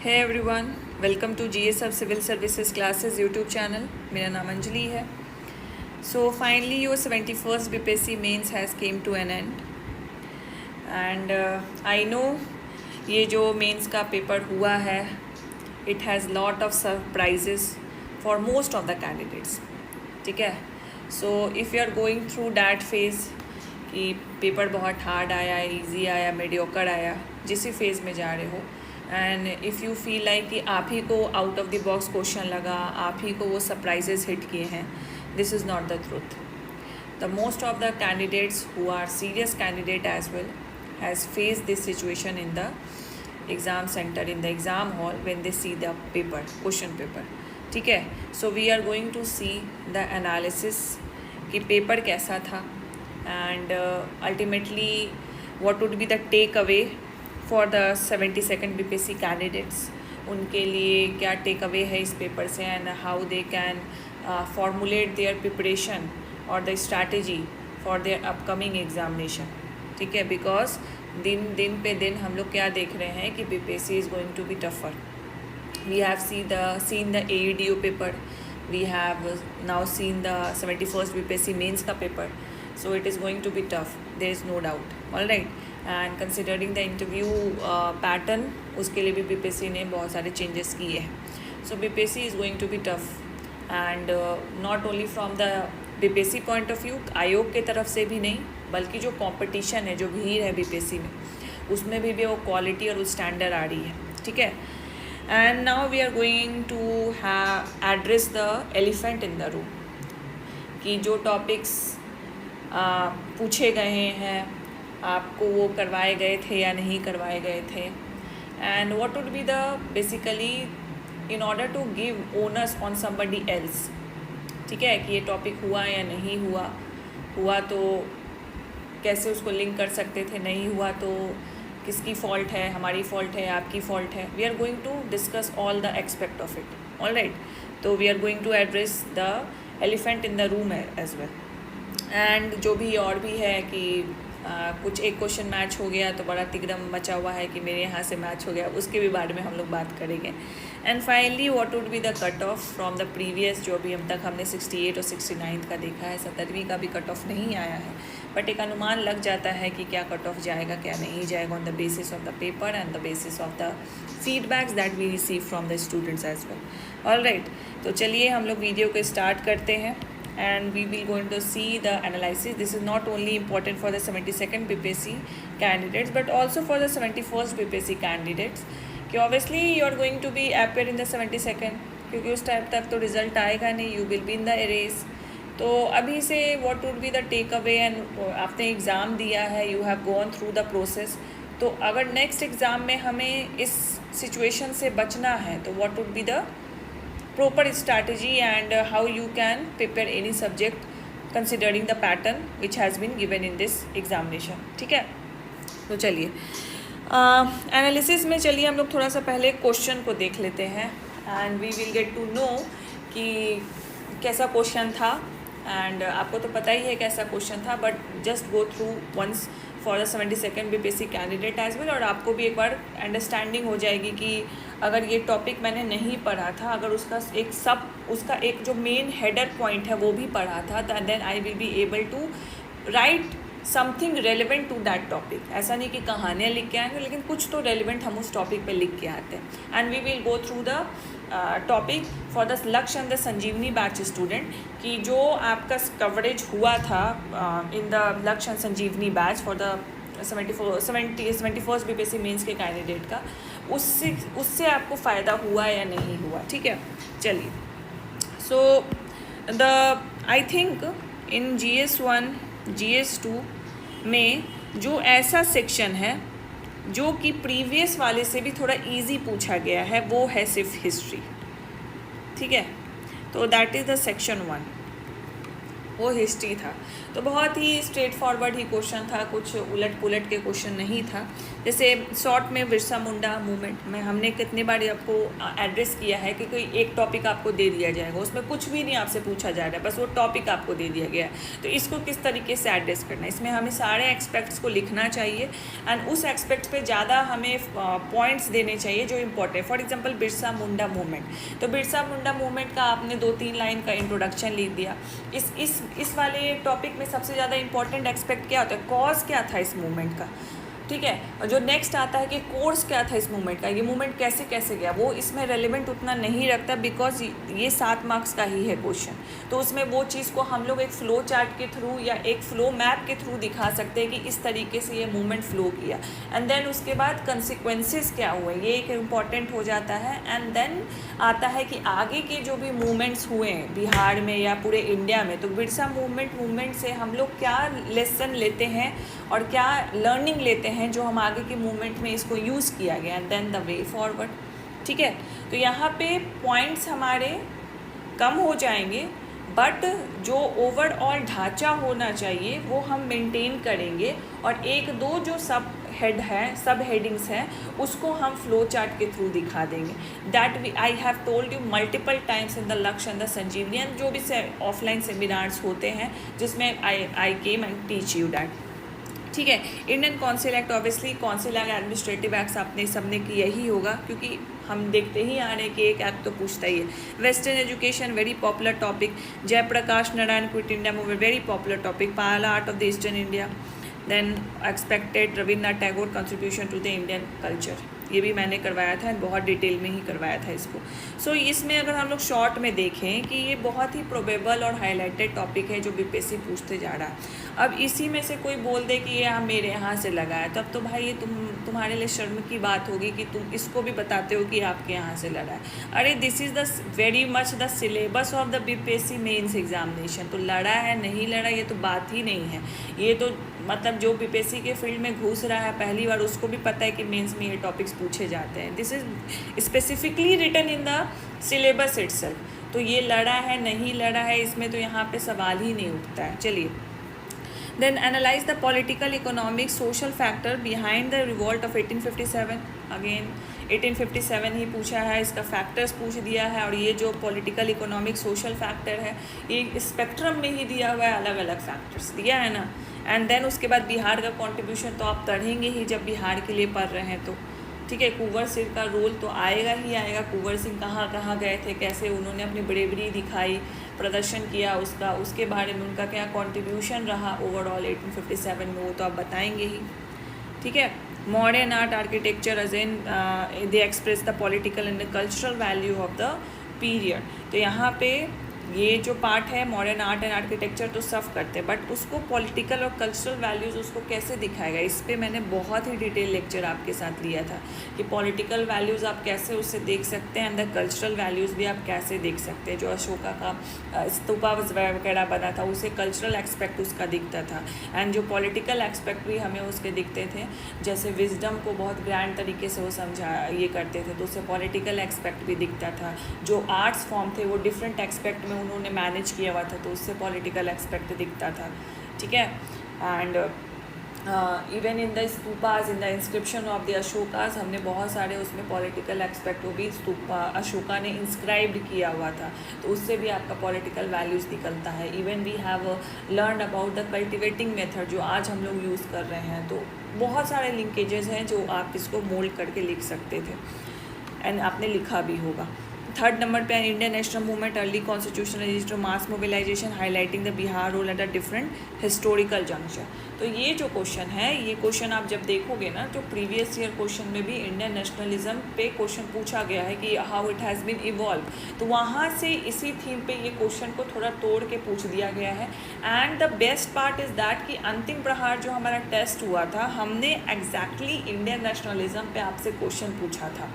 है everyone, welcome to GS of civil services classes YouTube channel. मेरा नाम अंजलि है। So finally your 71st BPSC mains has came to an end and I know ये जो mains का paper हुआ है, it has lot of surprises for most of the candidates. ठीक है, so if you are going through that phase कि paper बहुत hard आया, इजी आया, मीडियोकर आया, जिस फेज़ में जा रहे हो, and if you feel like कि आप ही को out of the box question लगा, आप ही को वो सरप्राइजेस हिट किए हैं, this is not the truth. The most of the candidates who are serious candidate as well has face this situation in the exam centre, in the exam hall when they see the paper, question paper. ठीक है, so we are going to see the analysis कि paper कैसा था and ultimately what would be the take away for the 72nd BPSC candidates. उनके लिए क्या take away है इस पेपर से and how they can formulate their preparation और the strategy for their upcoming examination. ठीक है, बिकॉज दिन पे दिन हम लोग क्या देख रहे हैं कि BPSC is going to be tougher. We have seen the AEDO paper, we have now seen the 71st BPSC mains का paper, so it is going to be tough, there is no doubt. All right, and considering the interview pattern, उसके लिए भी BPSC ने बहुत सारे changes किए हैं। so BPSC is going to be tough and not only from the BPSC point of view, आयोग के तरफ से भी नहीं, बल्कि जो कंपटीशन है, जो भीड़ है बीपीएससी में, उसमें भी वो क्वालिटी और स्टैंडर्ड आ रही है। ठीक है, and now we are going to address the elephant in the room कि जो टॉपिक्स पूछे गए हैं आपको वो करवाए गए थे या नहीं करवाए गए थे, and what would be the basically in order to give honours on somebody else. ठीक है, कि ये टॉपिक हुआ या नहीं हुआ तो कैसे उसको लिंक कर सकते थे, नहीं हुआ तो किसकी फ़ॉल्ट है, हमारी फ़ॉल्ट है, आपकी फ़ॉल्ट है। We are going to discuss all the expect of it. All right, तो we are going to address the elephant in the room as well. And जो भी और भी है कि कुछ एक क्वेश्चन मैच हो गया तो बड़ा तिगड़म मचा हुआ है कि मेरे यहाँ से मैच हो गया, उसके भी बारे में हम लोग बात करेंगे। And finally what would be the cut of from the previous, जो भी हम तक हमने 68 और 69 का देखा है, 70वीं का भी कट ऑफ नहीं आया है, बट एक अनुमान लग जाता है कि क्या कट ऑफ जाएगा, क्या नहीं जाएगा, on the basis of the paper and the basis of the feedbacks that we receive from the students as well. All right, तो चलिए हम लोग वीडियो को स्टार्ट करते हैं and we will going to see the analysis. This is not only important for the 72nd BPSC candidates but also for the 71st BPSC candidates कि obviously you are going to be appear in the 72nd, क्योंकि उस time तक तो result आएगा नहीं, you will be in the erase। तो अभी से what would be the take away, and आपने एग्ज़ाम दिया है, you have gone through the process, तो अगर नेक्स्ट एग्ज़ाम में हमें इस सिचुएशन से बचना है तो what would be the proper strategy and how you can prepare any subject considering the pattern which has been given in this examination। ठीक है, तो चलिए एनालिसिस में चलिए हम लोग थोड़ा सा पहले क्वेश्चन को देख लेते हैं and we will get to know कि कैसा क्वेश्चन था। एंड आपको तो पता ही है कैसा क्वेश्चन था, but just go through once for the 72nd BPSC candidate as well, और आपको भी एक बार अंडरस्टैंडिंग हो जाएगी कि अगर ये टॉपिक मैंने नहीं पढ़ा था, अगर उसका एक जो मेन हेडर पॉइंट है वो भी पढ़ा था, then I will be able to write something relevant to that topic. ऐसा नहीं कि कहानियाँ लिख के आएंगे, लेकिन कुछ तो रेलिवेंट हम उस टॉपिक पे लिख के आते हैं। And we will go through the topic for the Lakshya and the Sanjeevani batch student कि जो आपका कवरेज हुआ था in the Lakshya and Sanjeevani batch for the 71st BPSC mains के कैंडिडेट का, उससे आपको फ़ायदा हुआ या नहीं हुआ। ठीक है, चलिए। सो I think in GS1 GS2 में जो ऐसा सेक्शन है जो कि प्रीवियस वाले से भी थोड़ा इजी पूछा गया है, वो है सिर्फ हिस्ट्री। ठीक है, तो दैट इज़ द सेक्शन 1। वो हिस्ट्री था। तो बहुत ही स्ट्रेट फॉरवर्ड ही क्वेश्चन था, कुछ उलट पुलट के क्वेश्चन नहीं था। जैसे शॉर्ट में बिरसा मुंडा मूवमेंट में हमने कितनी बार आपको एड्रेस किया है कि कोई एक टॉपिक आपको दे दिया जाएगा, उसमें कुछ भी नहीं आपसे पूछा जा रहा है, बस वो टॉपिक आपको दे दिया गया है, तो इसको किस तरीके से एड्रेस करना है, इसमें हमें सारे एक्सपेक्ट्स को लिखना चाहिए एंड उस एक्सपेक्ट्स पे ज़्यादा हमें पॉइंट्स देने चाहिए जो important. For example Birsa Munda movement, तो बिरसा मुंडा मूवमेंट का आपने 2-3 लाइन का इंट्रोडक्शन लिख दिया। इस वाले टॉपिक में सबसे ज़्यादा इंपॉर्टेंट एक्सपेक्ट क्या होता है, कॉज क्या था इस मूवमेंट का, ठीक है। और जो नेक्स्ट आता है कि कोर्स क्या था इस मूवमेंट का, ये मूवमेंट कैसे कैसे गया, वो इसमें रेलिवेंट उतना नहीं रखता बिकॉज ये 7 मार्क्स का ही है क्वेश्चन। तो उसमें वो चीज़ को हम लोग एक फ़्लो चार्ट के थ्रू या एक फ़्लो मैप के थ्रू दिखा सकते हैं कि इस तरीके से ये मूवमेंट फ़्लो किया, एंड देन उसके बाद कंसिक्वेंसेस क्या हुए, ये एक इम्पॉर्टेंट हो जाता है। एंड देन आता है कि आगे के जो भी मूवमेंट्स हुए हैं बिहार में या पूरे इंडिया में, तो बिरसा मूवमेंट से हम लोग क्या लेसन लेते हैं और क्या लर्निंग लेते हैं जो हम आगे के मूवमेंट में इसको यूज़ किया गया, and then the way forward, ठीक है। तो यहाँ पे पॉइंट्स हमारे कम हो जाएंगे, बट जो ओवरऑल ढांचा होना चाहिए वो हम मेंटेन करेंगे, और 1-2 जो सब हेडिंग्स हैं उसको हम फ्लो चार्ट के थ्रू दिखा देंगे। That I have told you multiple times in the Lakshya and the Sanjeevani, and जो भी ऑफलाइन सेमिनार्स होते हैं जिसमें I came and teach you that, ठीक है। Indian council act, obviously council act, administrative acts आपने सबने किया ही होगा क्योंकि हम देखते ही आ रहे हैं कि एक एक्ट तो पूछता ही है। Western education, very popular topic. Jayaprakash Narayan quit India movement, very popular topic. Pala art of the eastern India, then expected Rabindranath Tagore contribution to the Indian culture, ये भी मैंने करवाया था, बहुत डिटेल में ही करवाया था इसको। सो इसमें अगर हम लोग शॉर्ट में देखें कि ये बहुत ही प्रोबेबल और हाईलाइटेड टॉपिक है जो बीपीएससी पूछते जा रहा है। अब इसी में से कोई बोल दे कि ये मेरे यहाँ से लगा है, तब तो भाई ये तुम्हारे लिए शर्म की बात होगी कि तुम इसको भी बताते हो कि आपके यहाँ से लड़ा है। अरे this is the very much the syllabus of the BPSC mains examination. तो लड़ा है नहीं लड़ा ये तो बात ही नहीं है, ये तो मतलब जो बीपीएससी के फील्ड में घुस रहा है पहली बार उसको भी पता है कि मेंस में ये टॉपिक्स पूछे जाते हैं। This is specifically written in the syllabus itself. तो ये लड़ा है नहीं लड़ा है इसमें तो यहाँ पे सवाल ही नहीं उठता है। चलिए, then analyse the political, economic, social factor behind the revolt of 1857। Again 1857 ही पूछा है, इसका फैक्टर्स पूछ दिया है, और ये जो पॉलिटिकल, इकोनॉमिक, सोशल फैक्टर है ये स्पेक्ट्रम में ही दिया हुआ है, अलग अलग फैक्टर्स दिया है ना। एंड देन उसके बाद बिहार का कॉन्ट्रीब्यूशन तो आप पढ़ेंगे ही जब बिहार के लिए पढ़ रहे हैं तो, ठीक है। कुंवर सिंह का रोल तो आएगा ही आएगा, कुंवर सिंह कहाँ कहाँ गए थे, कैसे उन्होंने अपनी ब्रेवरी दिखाई, प्रदर्शन किया उसका, उसके बारे में उनका क्या कंट्रीब्यूशन रहा ओवरऑल 1857 में, वो तो आप बताएंगे ही, ठीक है। Modern art, architecture, again they express the political and the cultural value of the period. तो यहाँ पे ये जो पार्ट है मॉडर्न आर्ट एंड आर्किटेक्चर तो सब करते हैं, बट उसको पॉलिटिकल और कल्चरल वैल्यूज़ उसको कैसे दिखाएगा, इस पे मैंने बहुत ही डिटेल लेक्चर आपके साथ लिया था कि पॉलिटिकल वैल्यूज़ आप कैसे उससे देख सकते हैं, एंड द कल्चरल वैल्यूज़ भी आप कैसे देख सकते हैं। जो अशोका का स्तूपा वगैरह बना था उसे कल्चरल एक्सपेक्ट उसका दिखता था, एंड जो पॉलिटिकल एक्सपेक्ट भी हमें उसके दिखते थे, जैसे विजडम को बहुत ग्रैंड तरीके से वो समझा ये करते थे तो उससे पॉलिटिकल एक्सपेक्ट भी दिखता था। जो आर्ट्स फॉर्म थे वो डिफरेंट एक्सपेक्ट में उन्होंने मैनेज किया हुआ था तो उससे पॉलिटिकल एक्सपेक्ट दिखता था, ठीक है। And even in the stupas, in the inscription of the Ashokas, हमने बहुत सारे उसमें पॉलिटिकल एक्सपेक्ट, वो भी स्तूपा अशोका ने इंस्क्राइब्ड किया हुआ था तो उससे भी आपका पॉलिटिकल वैल्यूज़ निकलता है। Even we have learn about the cultivating method जो आज हम लोग यूज़ कर रहे हैं, तो बहुत सारे लिंकेजेस हैं जो आप इसको मोल्ड करके लिख सकते थे, एंड आपने लिखा भी होगा। 3rd नंबर पे Indian national movement, early constitutional register, mass mobilisation, highlighting the Bihar role at a different historical junction. तो ये जो क्वेश्चन है, ये क्वेश्चन आप जब देखोगे ना तो प्रीवियस ईयर क्वेश्चन में भी इंडियन नेशनलिज्म पे क्वेश्चन पूछा गया है कि how it has been evolve, तो वहाँ से इसी थीम पे ये क्वेश्चन को थोड़ा तोड़ के पूछ दिया गया है। And the best part is that कि अंतिम प्रहार जो हमारा टेस्ट हुआ था हमने एग्जैक्टली इंडियन नेशनलिज्म पे आपसे क्वेश्चन पूछा था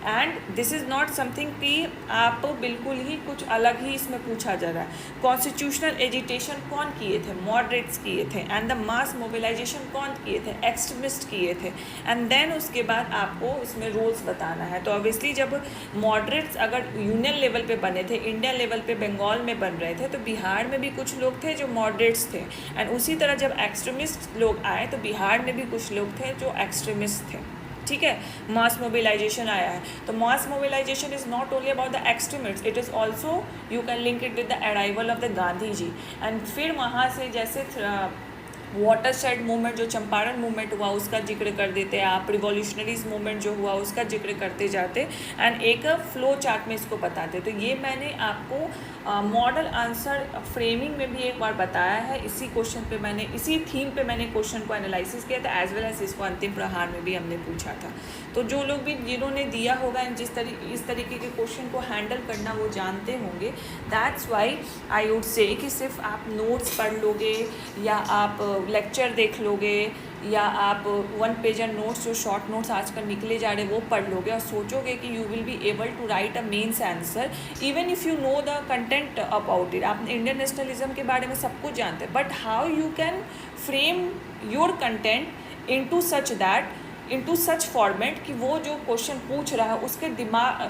and this is not something कि आप बिल्कुल ही कुछ अलग ही इसमें पूछा जा रहा है। कॉन्स्टिट्यूशनल एजिटेशन कौन किए थे? मॉडरेट्स किए थे। एंड द मास मोबिलाइजेशन कौन किए थे? एक्सट्रीमिस्ट किए थे। एंड देन उसके बाद आपको इसमें रूल्स बताना है। तो ऑब्वियसली जब मॉडरेट्स अगर यूनियन लेवल पे बने थे, इंडिया लेवल पे बंगाल में बन रहे थे, तो बिहार में भी कुछ लोग थे जो मॉडरेट्स थे। एंड उसी तरह जब एक्सट्रीमिस्ट लोग आए तो बिहार में भी कुछ लोग थे जो एक्सट्रीमिस्ट थे। ठीक है, मास मोबिलाइजेशन आया है, तो mass mobilisation is not only about the extremist, it is also you can link it with the arrival of the Gandhi ji. And फिर वहाँ से जैसे वाटरशेड मूवमेंट जो चंपारण मूवमेंट हुआ उसका जिक्र कर देते हैं आप, रिवॉल्यूशनरीज मूवमेंट जो हुआ उसका जिक्र करते जाते एंड एक फ्लो चार्ट में इसको बताते। तो ये मैंने आपको मॉडल आंसर फ्रेमिंग में भी एक बार बताया है। इसी क्वेश्चन पे मैंने, इसी थीम पे मैंने क्वेश्चन को एनालिसिस किया था, एज वेल एज इसको अंतिम प्रहार में भी हमने पूछा था। तो जो लोग भी जिन्होंने दिया होगा एंड इस तरीके के क्वेश्चन को हैंडल करना वो जानते होंगे। That's why I would say कि सिर्फ आप नोट्स पढ़ लोगे या आप लेक्चर देख लोगे या आप 1 पेजर नोट्स जो शॉर्ट नोट्स आजकल निकले जा रहे वो पढ़ लोगे और सोचोगे कि you will be able to write a mains answer even if you know the content about it. आप इंडियन नेशनलिज्म के बारे में सब कुछ जानते हैं, but how you can frame your content into such format कि वो जो क्वेश्चन पूछ रहा है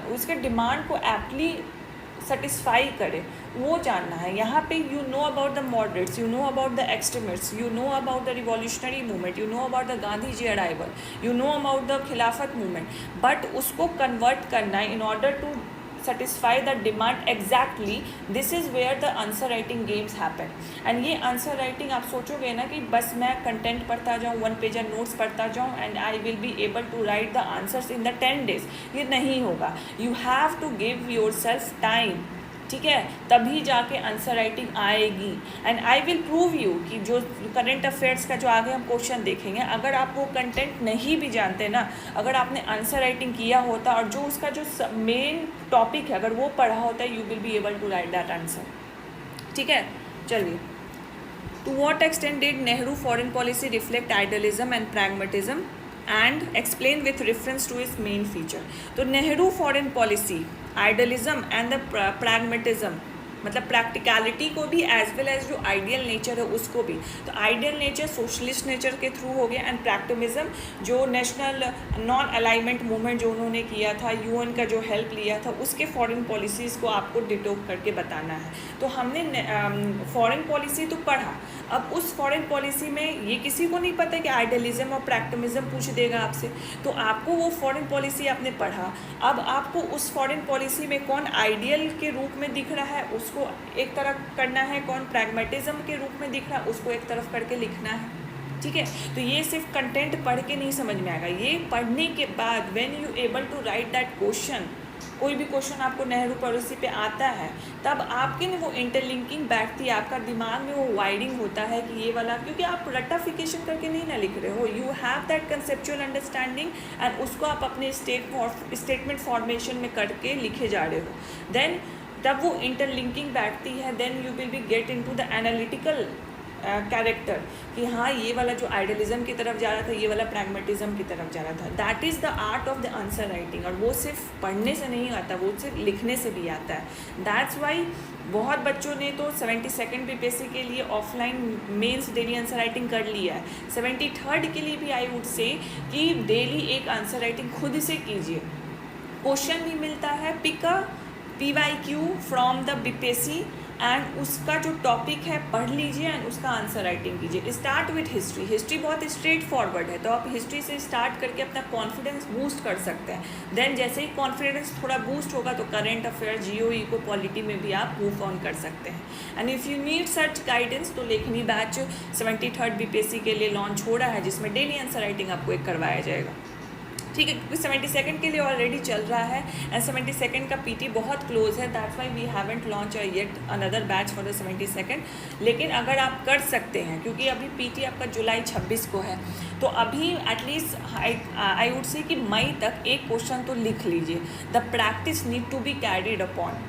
उसके डिमांड को एप्टली सेटिस्फाई करे, वो जानना है। यहाँ पे you know about the moderates, you know about the extremists, you know about the revolutionary movement, you know about the Gandhi ji arrival, you know about the Khilafat movement, but उसको कन्वर्ट करना है in order to satisfy the demand exactly. This is where the answer writing games happen. and ये answer writing आप सोचोगे ना कि बस मैं कंटेंट पढ़ता जाऊँ, 1 पेजर नोट्स पढ़ता जाऊँ and I will be able to write the answers in the 10 days, ये नहीं होगा। You have to give yourself time, ठीक है, तभी जाके आंसर राइटिंग आएगी। And I will prove you कि जो करंट अफेयर्स का जो आगे हम क्वेश्चन देखेंगे, अगर आप वो कंटेंट नहीं भी जानते ना, अगर आपने आंसर राइटिंग किया होता और जो उसका जो मेन टॉपिक है अगर वो पढ़ा होता है, you will be able to write that answer. ठीक है, चलिए। To what extent did Nehru foreign policy reflect idealism and pragmatism and explain with reference to its main feature. तो Nehru foreign policy idealism and the pragmatism, मतलब practicality को भी as well as जो ideal nature है उसको भी। तो आइडियल नेचर सोशलिस्ट नेचर के थ्रू हो गया एंड प्रैक्टिमिज्म जो नेशनल नॉन अलाइनमेंट मूवमेंट जो उन्होंने किया था, यूएन का जो हेल्प लिया था, उसके फॉरेन पॉलिसीज़ को आपको डिटोक करके बताना है। तो हमने फॉरेन पॉलिसी तो पढ़ा, अब उस फॉरेन पॉलिसी में ये किसी को नहीं पता कि आइडियलिज्म और प्रैक्टिमिज्म पूछ देगा आपसे, तो आपको वो फॉरेन पॉलिसी आपने पढ़ा, अब आपको उस फॉरेन पॉलिसी में कौन आइडियल के रूप में दिख रहा है उसको एक तरफ करना है, कौन प्रैग्मेटिज्म के रूप में दिख रहा है उसको एक तरफ करके लिखना है। ठीक है, तो ये सिर्फ कंटेंट पढ़ के नहीं समझ में आएगा, ये पढ़ने के बाद when you able to write that question, कोई भी क्वेश्चन आपको नेहरू पॉलिसी पे आता है, तब आपकी वो इंटरलिंकिंग बैठती है, आपका दिमाग में वो वायरिंग होता है कि ये वाला, क्योंकि आप रटाफिकेशन करके नहीं ना लिख रहे हो, you have that conceptual understanding and उसको आप अपने स्टेटमेंट फॉर्मेशन में करके लिखे जा रहे हो। देन तब वो इंटरलिंकिंग बैठती है, then you will be get into the analytical character कि हाँ ये वाला जो आइडियलिज्म की तरफ जा रहा था, ये वाला प्रैग्मेटिज्म की तरफ जा रहा था। That is the art of the answer writing, और वो सिर्फ पढ़ने से नहीं आता, वो सिर्फ लिखने से भी आता है। दैट्स वाई बहुत बच्चों ने तो 72nd बीपीएससी के लिए offline mains daily answer writing कर लिया है। 73rd के लिए भी आई वुड से कि डेली एक आंसर राइटिंग खुद से कीजिए, क्वेश्चन भी मिलता है, pick a PYQ from the BPSC and उसका जो टॉपिक है पढ़ लीजिए एंड उसका आंसर राइटिंग कीजिए। स्टार्ट विथ हिस्ट्री, हिस्ट्री बहुत स्ट्रेट फॉरवर्ड है, तो आप हिस्ट्री से स्टार्ट करके अपना कॉन्फिडेंस बूस्ट कर सकते हैं। देन जैसे ही कॉन्फिडेंस थोड़ा बूस्ट होगा तो करंट अफेयर, GOE को पॉलिटी में भी आप मूव ऑन कर सकते हैं। And if you need such guidance तो लेखनी बैच 73rd बीपीएससी के लिए लॉन्च हो रहा है, जिसमें डेली आंसर राइटिंग आपको एक करवाया जाएगा। ठीक है, क्योंकि 72nd के लिए ऑलरेडी चल रहा है एंड 72nd का PT बहुत क्लोज है, that's why we haven't launch yet another batch for the 72nd। लेकिन अगर आप कर सकते हैं, क्योंकि अभी PT आपका जुलाई 26 को है, तो अभी एटलीस्ट आई वुड से कि मई तक एक क्वेश्चन तो लिख लीजिए। The practice need to be carried upon,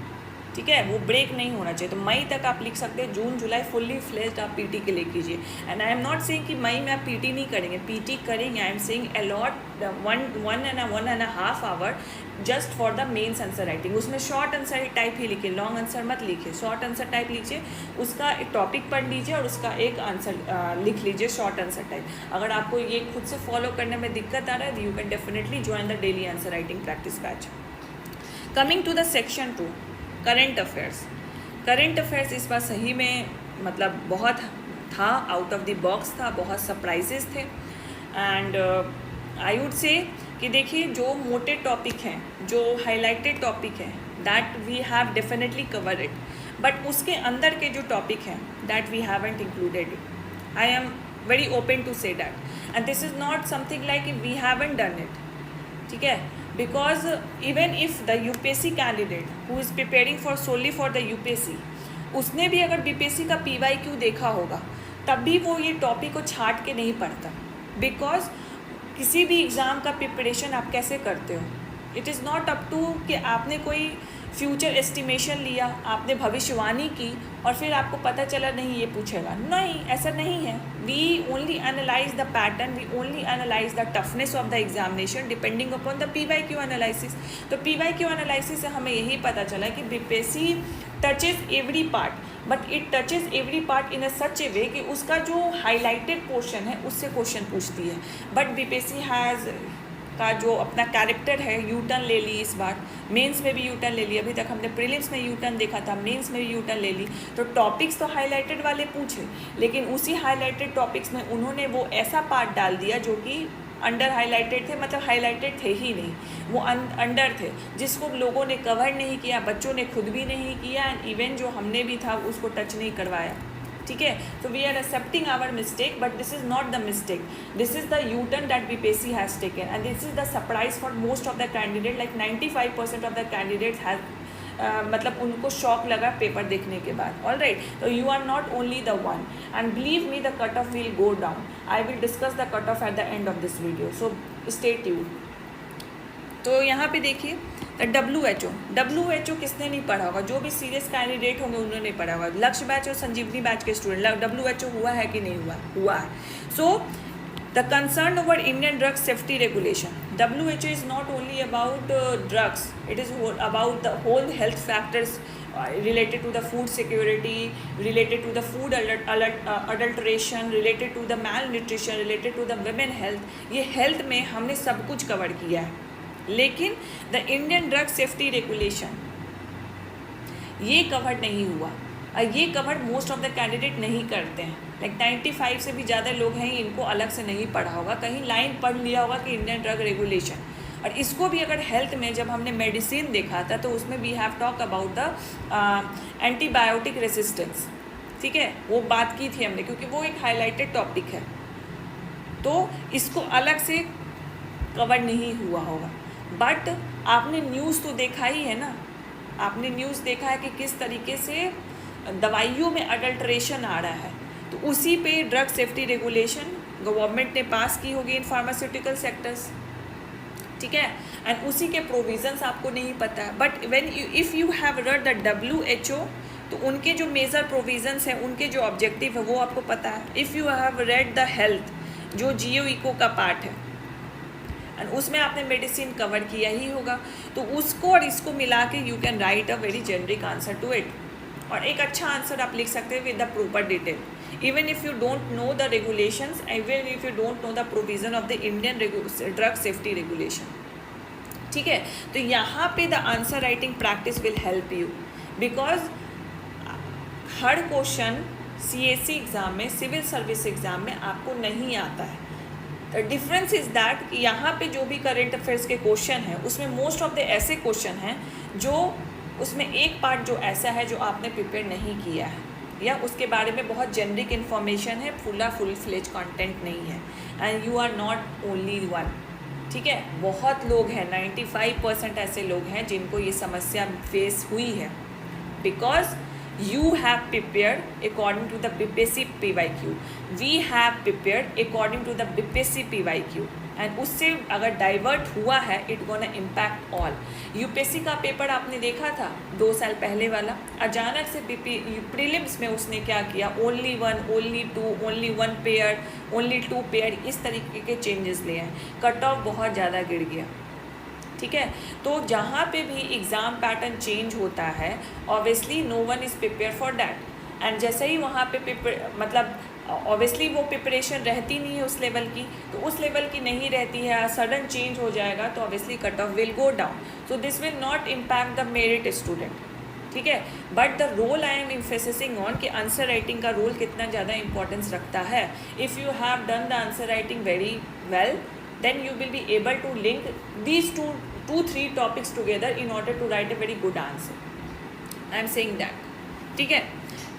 ठीक है, वो ब्रेक नहीं होना चाहिए। तो मई तक आप लिख सकते हैं, जून जुलाई फुल्ली फ्लेज्ड आप पीटी के लिए कीजिए। And I am not saying कि मई में आप पीटी नहीं करेंगे, पीटी करेंगे। I am saying allot one and half hour just for the mains answer writing. उसमें शॉर्ट आंसर टाइप ही लिखिए, लॉन्ग आंसर मत लिखिए, शॉर्ट आंसर टाइप लीजिए, उसका एक टॉपिक पढ़ लीजिए और उसका एक आंसर लिख लीजिए शॉर्ट आंसर टाइप। अगर आपको ये खुद से फॉलो करने में दिक्कत आ रहा है, you can definitely join the daily answer writing practice batch. Coming to the section 2, current affairs. Current affairs इस बार सही में मतलब बहुत था, आउट ऑफ द बॉक्स था, बहुत सरप्राइजेस थे। एंड आई वुड से कि देखिए जो मोटे टॉपिक हैं, जो हाईलाइटेड टॉपिक हैं, that we have definitely cover it, but उसके अंदर के जो टॉपिक हैं that we haven't included it. I am very open to say that, and this is not something like we haven't done it, ठीक है, because even if the UPSC candidate who is preparing for solely for the UPSC, उसने भी अगर BPSC का PYQ देखा होगा तब भी वो ये टॉपिक को छाट के नहीं पढ़ता, बिकॉज किसी भी एग्ज़ाम का प्रिपरेशन आप कैसे करते हो, it is not up to कि आपने कोई फ्यूचर एस्टिमेशन लिया, आपने भविष्यवाणी की और फिर आपको पता चला नहीं ये पूछेगा, नहीं, ऐसा नहीं है। We only analyse the pattern, we only analyse the toughness of the examination depending upon the PYQ analysis. तो PYQ एनालिसिस से हमें यही पता चला कि BPSC touches every part, but it touches every part in a such a way कि उसका जो हाईलाइटेड पोर्शन है उससे क्वेश्चन पूछती है। बट BPSC हैज़ का जो अपना कैरेक्टर है, यू टर्न ले ली इस बार, मेंस में भी यू टर्न ले ली, अभी तक हमने प्रीलिम्स में यू टर्न देखा था, मेंस में भी यू टर्न ले ली। तो टॉपिक्स तो हाईलाइटेड वाले पूछे, लेकिन उसी हाईलाइटेड टॉपिक्स में उन्होंने वो ऐसा पार्ट डाल दिया जो कि अंडर हाईलाइटेड थे, मतलब हाईलाइटेड थे ही नहीं, वो अंडर थे, जिसको लोगों ने कवर नहीं किया, बच्चों ने खुद भी नहीं किया, एंड इवन जो हमने भी था उसको टच नहीं करवाया, ठीक है। तो we are accepting our mistake, but this is not the mistake, this is the U turn that BPSC has taken, and this is the surprise for most of the candidate, like 95% of the candidates have मतलब उनको shock लगा paper देखने के बाद। All right, तो you are not only the one, and believe me the cut off will go down. I will discuss the cut of at the end of this video, so stay tuned. तो यहाँ पे देखिए WHO किसने नहीं पढ़ा होगा, जो भी सीरियस कैंडिडेट होंगे उन्होंने नहीं पढ़ा होगा। लक्ष्य बैच और संजीवनी बैच के स्टूडेंट, WHO हुआ है कि नहीं हुआ है। So the concern over Indian drug safety regulation, WHO is not only about drugs, it is about the whole health factors related to the food security, related to the food adulteration, related to the malnutrition, related to the women health। ये health में हमने सब कुछ cover किया है, लेकिन the Indian drug safety regulation ये cover नहीं हुआ, और ये cover most of the candidate नहीं करते हैं। लाइक 95 से भी ज़्यादा लोग हैं, इनको अलग से नहीं पढ़ा होगा, कहीं लाइन पढ़ लिया होगा कि इंडियन ड्रग रेगुलेशन। और इसको भी अगर हेल्थ में जब हमने मेडिसिन देखा था तो उसमें we have talk about the antibiotic resistance, ठीक है, वो बात की थी हमने, क्योंकि वो एक हाईलाइटेड टॉपिक है, तो इसको अलग से कवर नहीं हुआ होगा। बट आपने न्यूज़ तो देखा ही है ना, आपने न्यूज़ देखा है कि किस तरीके से दवाइयों में अडल्ट्रेशन आ रहा है, तो उसी पे ड्रग सेफ्टी रेगुलेशन गवर्नमेंट ने पास की होगी इन फार्मास्यूटिकल सेक्टर्स, ठीक है, एंड उसी के प्रोविजंस आपको नहीं पता है। But when if you have read the WHO, तो उनके जो मेजर प्रोविजंस हैं, उनके जो ऑब्जेक्टिव है वो आपको पता है। If you have read the health, जो GO ECO का पार्ट है, एंड उसमें आपने मेडिसिन कवर किया ही होगा, तो उसको और इसको मिला के you can write a very generic answer to it, और एक अच्छा आंसर आप लिख सकते हैं with the proper detail, even if you don't know the regulations, even if you don't know the provision of the Indian drug safety regulation, ठीक है। तो यहाँ पे the answer writing practice will help you, because हर क्वेश्चन CAC exam में, civil service exam में आपको नहीं आता है। द डिफरेंस इज़ दैट कि यहाँ पे जो भी करेंट अफेयर्स के क्वेश्चन हैं उसमें मोस्ट ऑफ द ऐसे क्वेश्चन हैं जो उसमें एक पार्ट जो ऐसा है जो आपने प्रिपेयर नहीं किया है, या उसके बारे में बहुत जेनरिक इन्फॉर्मेशन है, फुल फ्लेज कंटेंट नहीं है, and you are not only one, ठीक है। बहुत लोग हैं, 95% ऐसे लोग हैं जिनको ये समस्या फेस हुई है, because you have prepared according to the BPSC PYQ, we have prepared according to the BPSC PYQ, and उससे अगर डाइवर्ट हुआ है it gonna impact all. UPSC का पेपर आपने देखा था 2 साल पहले वाला, अचानक से प्रीलिम्स में उसने क्या किया, only 1, only 2, only 1 pair, only 2 pair, इस तरीके के चेंजेस ले आए, कट ऑफ बहुत ज़्यादा गिर गया। ठीक है, तो जहाँ पे भी एग्ज़ाम पैटर्न चेंज होता है obviously no one is prepare for that, and जैसे ही वहाँ पे मतलब ऑब्वियसली वो प्रिपरेशन रहती नहीं है उस लेवल की, तो उस लेवल की नहीं रहती है, सडन चेंज हो जाएगा तो obviously cut off will go down, so this will not impact the merit student. ठीक है, but the role I am emphasising on कि आंसर राइटिंग का रोल कितना ज़्यादा इंपॉर्टेंस रखता है। If you have done the answer writing very well then you will be able to link these two three topics together in order to write a very good answer. I am saying that. ठीक है,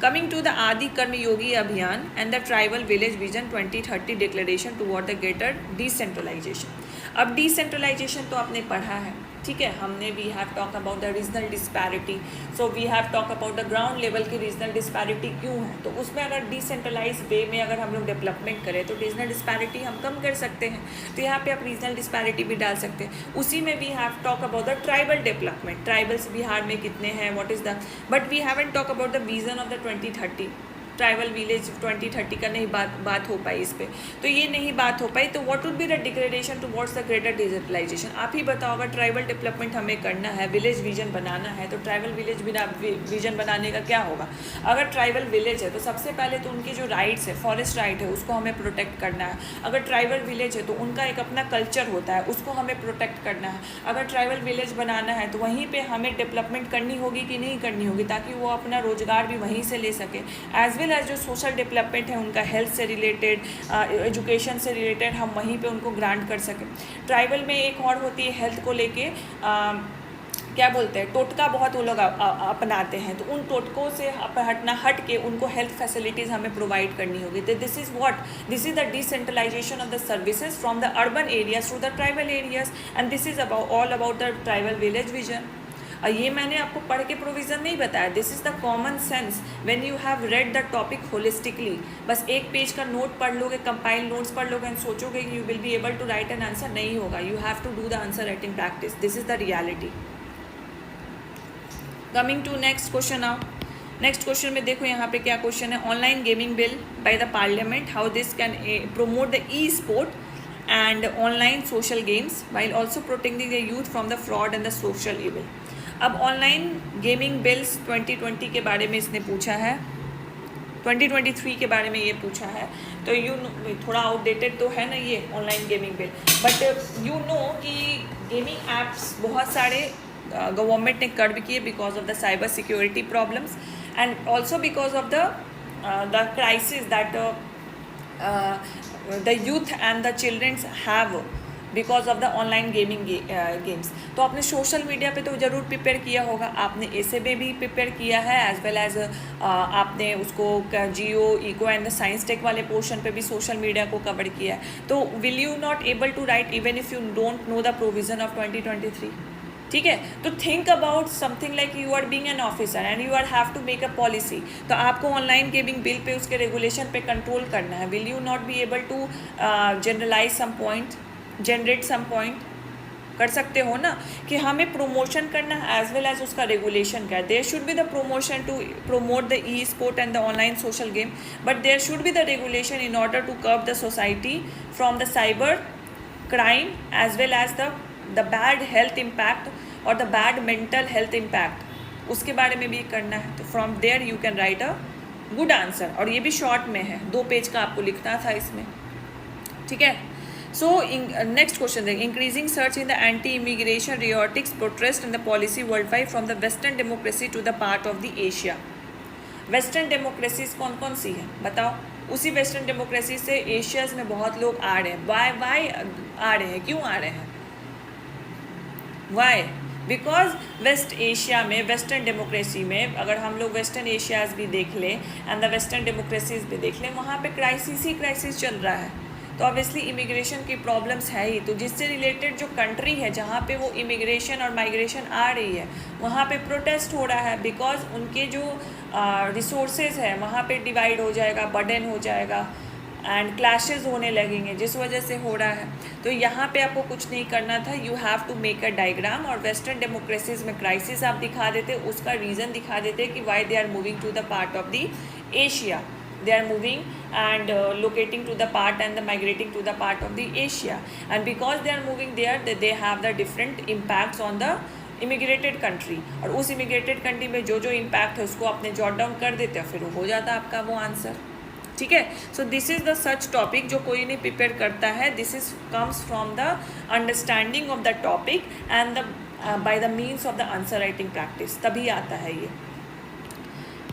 coming to the आदि कर्म योगी अभियान and the tribal village vision 2030 declaration toward the greater decentralization. अब decentralisation तो आपने पढ़ा है, ठीक है, हमने we have talk about the regional disparity, so we have talk about the ground level की रीजनल डिस्पैरिटी क्यों है, तो उसमें अगर डिसेंट्रलाइज वे में अगर हम लोग डेवलपमेंट करें तो रीजनल डिस्पैरिटी हम कम कर सकते हैं, तो यहाँ पे आप रीजनल डिस्पैरिटी भी डाल सकते हैं। उसी में we have talk about the tribal development, tribals Bihar में कितने हैं, what is the, but we haven't talk about the vision of the 2030 tribal village 2030 का नहीं बात हो पाई इस पर, तो ये नहीं बात हो पाई, तो what would be the declaration towards the greater digitalisation. आप ही बताओ, अगर ट्राइबल डेवलपमेंट हमें करना है, विलेज विजन बनाना है, तो ट्राइबल विलेज विजन बनाने का क्या होगा। अगर ट्राइबल विलेज है तो सबसे पहले तो उनके जो राइट्स है, फॉरेस्ट राइट है, उसको हमें प्रोटेक्ट करना है। अगर ट्राइबल विलेज है तो उनका एक अपना कल्चर होता है, उसको हमें प्रोटेक्ट करना है। अगर ट्राइबल विलेज बनाना है तो वहीं पर हमें डेवलपमेंट करनी होगी कि नहीं करनी होगी, ताकि वो अपना रोजगार भी वहीं से ले सके, एज वेल एज जो सोशल डेवलपमेंट है उनका हेल्थ से रिलेटेड, एजुकेशन से रिलेटेड, हम वहीं पे उनको ग्रांट कर सकें। ट्राइबल में एक और होती है हेल्थ को लेके, क्या बोलते हैं, टोटका बहुत वो लोग अपनाते हैं, तो उन टोटकों से हट के उनको हेल्थ फैसिलिटीज़ हमें प्रोवाइड करनी होगी। तो this is the decentralisation of the services from the urban areas to the tribal areas, and this is all about the tribal village vision. और ये मैंने आपको पढ़ के प्रोविज़न नहीं बताया, this is the common sense when you have read the topic holistically. बस एक पेज का नोट पढ़ लोगे, कंपाइल नोट्स पढ़ लोगे एंड सोचोगे कि you will be able to write an answer, नहीं होगा। You have to do the answer writing practice, this is the reality. Coming to next question now. Next question में देखो यहाँ पे क्या क्वेश्चन है, online gaming bill by the parliament, how this can promote the e sport and online social games while also protecting the youth from the fraud and the social evil. अब online gaming bills 2020 के बारे में इसने पूछा है, 2023 के बारे में ये पूछा है, तो थोड़ा आउटडेटेड तो है ना ये online gaming bill, but you know कि गेमिंग एप्स बहुत सारे गवर्नमेंट ने कर्ब किए because of the cyber security problems and also because of the crisis that the youth and the childrens have because of the online gaming games. तो आपने social media पे तो ज़रूर prepare किया होगा, आपने ऐसे में भी प्रिपेयर किया है, एज वेल एज आपने उसको geo eco and the science tech वाले पोर्शन पे भी सोशल मीडिया को कवर किया है। तो will you not able to write even if you don't know the provision of 2023, ठीक है। तो think about something like you are being an officer and you are have to make a policy, तो आपको online gaming bill pay उसके regulation पे control करना है। Will you not be able to generalise some point, generate some point, कर सकते हो ना कि हमें प्रोमोशन करना है एज वेल एज उसका रेगुलेशन क्या है। There should be the promotion to promote the e sport and the online social game, but there should be the regulation in order to curb the society from the cyber crime as well as the bad health impact और the bad mental health impact, उसके बारे में भी करना है। तो from there you can write a good answer, और ये भी शॉर्ट में है, 2 पेज का आपको लिखना था इसमें, ठीक है। So next question, increasing surge in the anti-immigration rhetorics, protest and the policy worldwide from the Western democracy to the part of the Asia. Western democracies कौन कौन सी है बताओ? उसी Western democracy से एशियाज में बहुत लोग आ रहे हैं। Why आ रहे हैं, क्यों आ रहे हैं? Why? बिकॉज वेस्ट एशिया में, वेस्टर्न डेमोक्रेसी में, अगर हम लोग वेस्टर्न एशियाज भी देख लें एंड द वेस्टर्न डेमोक्रेसीज भी देख लें, वहाँ पे क्राइसिस ही क्राइसिस चल रहा है। तो ऑब्वियसली इमिग्रेशन की प्रॉब्लम्स है ही, तो जिससे रिलेटेड जो कंट्री है जहाँ पे वो इमिग्रेशन और माइग्रेशन आ रही है वहाँ पे प्रोटेस्ट हो रहा है, बिकॉज उनके जो रिसोर्सेज है वहाँ पे डिवाइड हो जाएगा, बर्डन हो जाएगा, एंड क्लैशेस होने लगेंगे जिस वजह से हो रहा है। तो यहाँ पे आपको कुछ नहीं करना था, you have to make a diagram और वेस्टर्न डेमोक्रेसीज में क्राइसिस आप दिखा देते, उसका रीज़न दिखा देते कि why they are moving to the part of the Asia, they are moving and locating to the part and the migrating to the part of the Asia, and because they are moving there they have the different impacts on the immigrated country, और उस immigrated country में जो जो impact है उसको आपने jot down कर देते हैं, फिर हो जाता है आपका वो आंसर। ठीक है, so this is the such topic जो कोई नहीं प्रिपेयर करता है, this is comes from the understanding of the topic and the by the means of the answer writing practice, तभी आता है ये।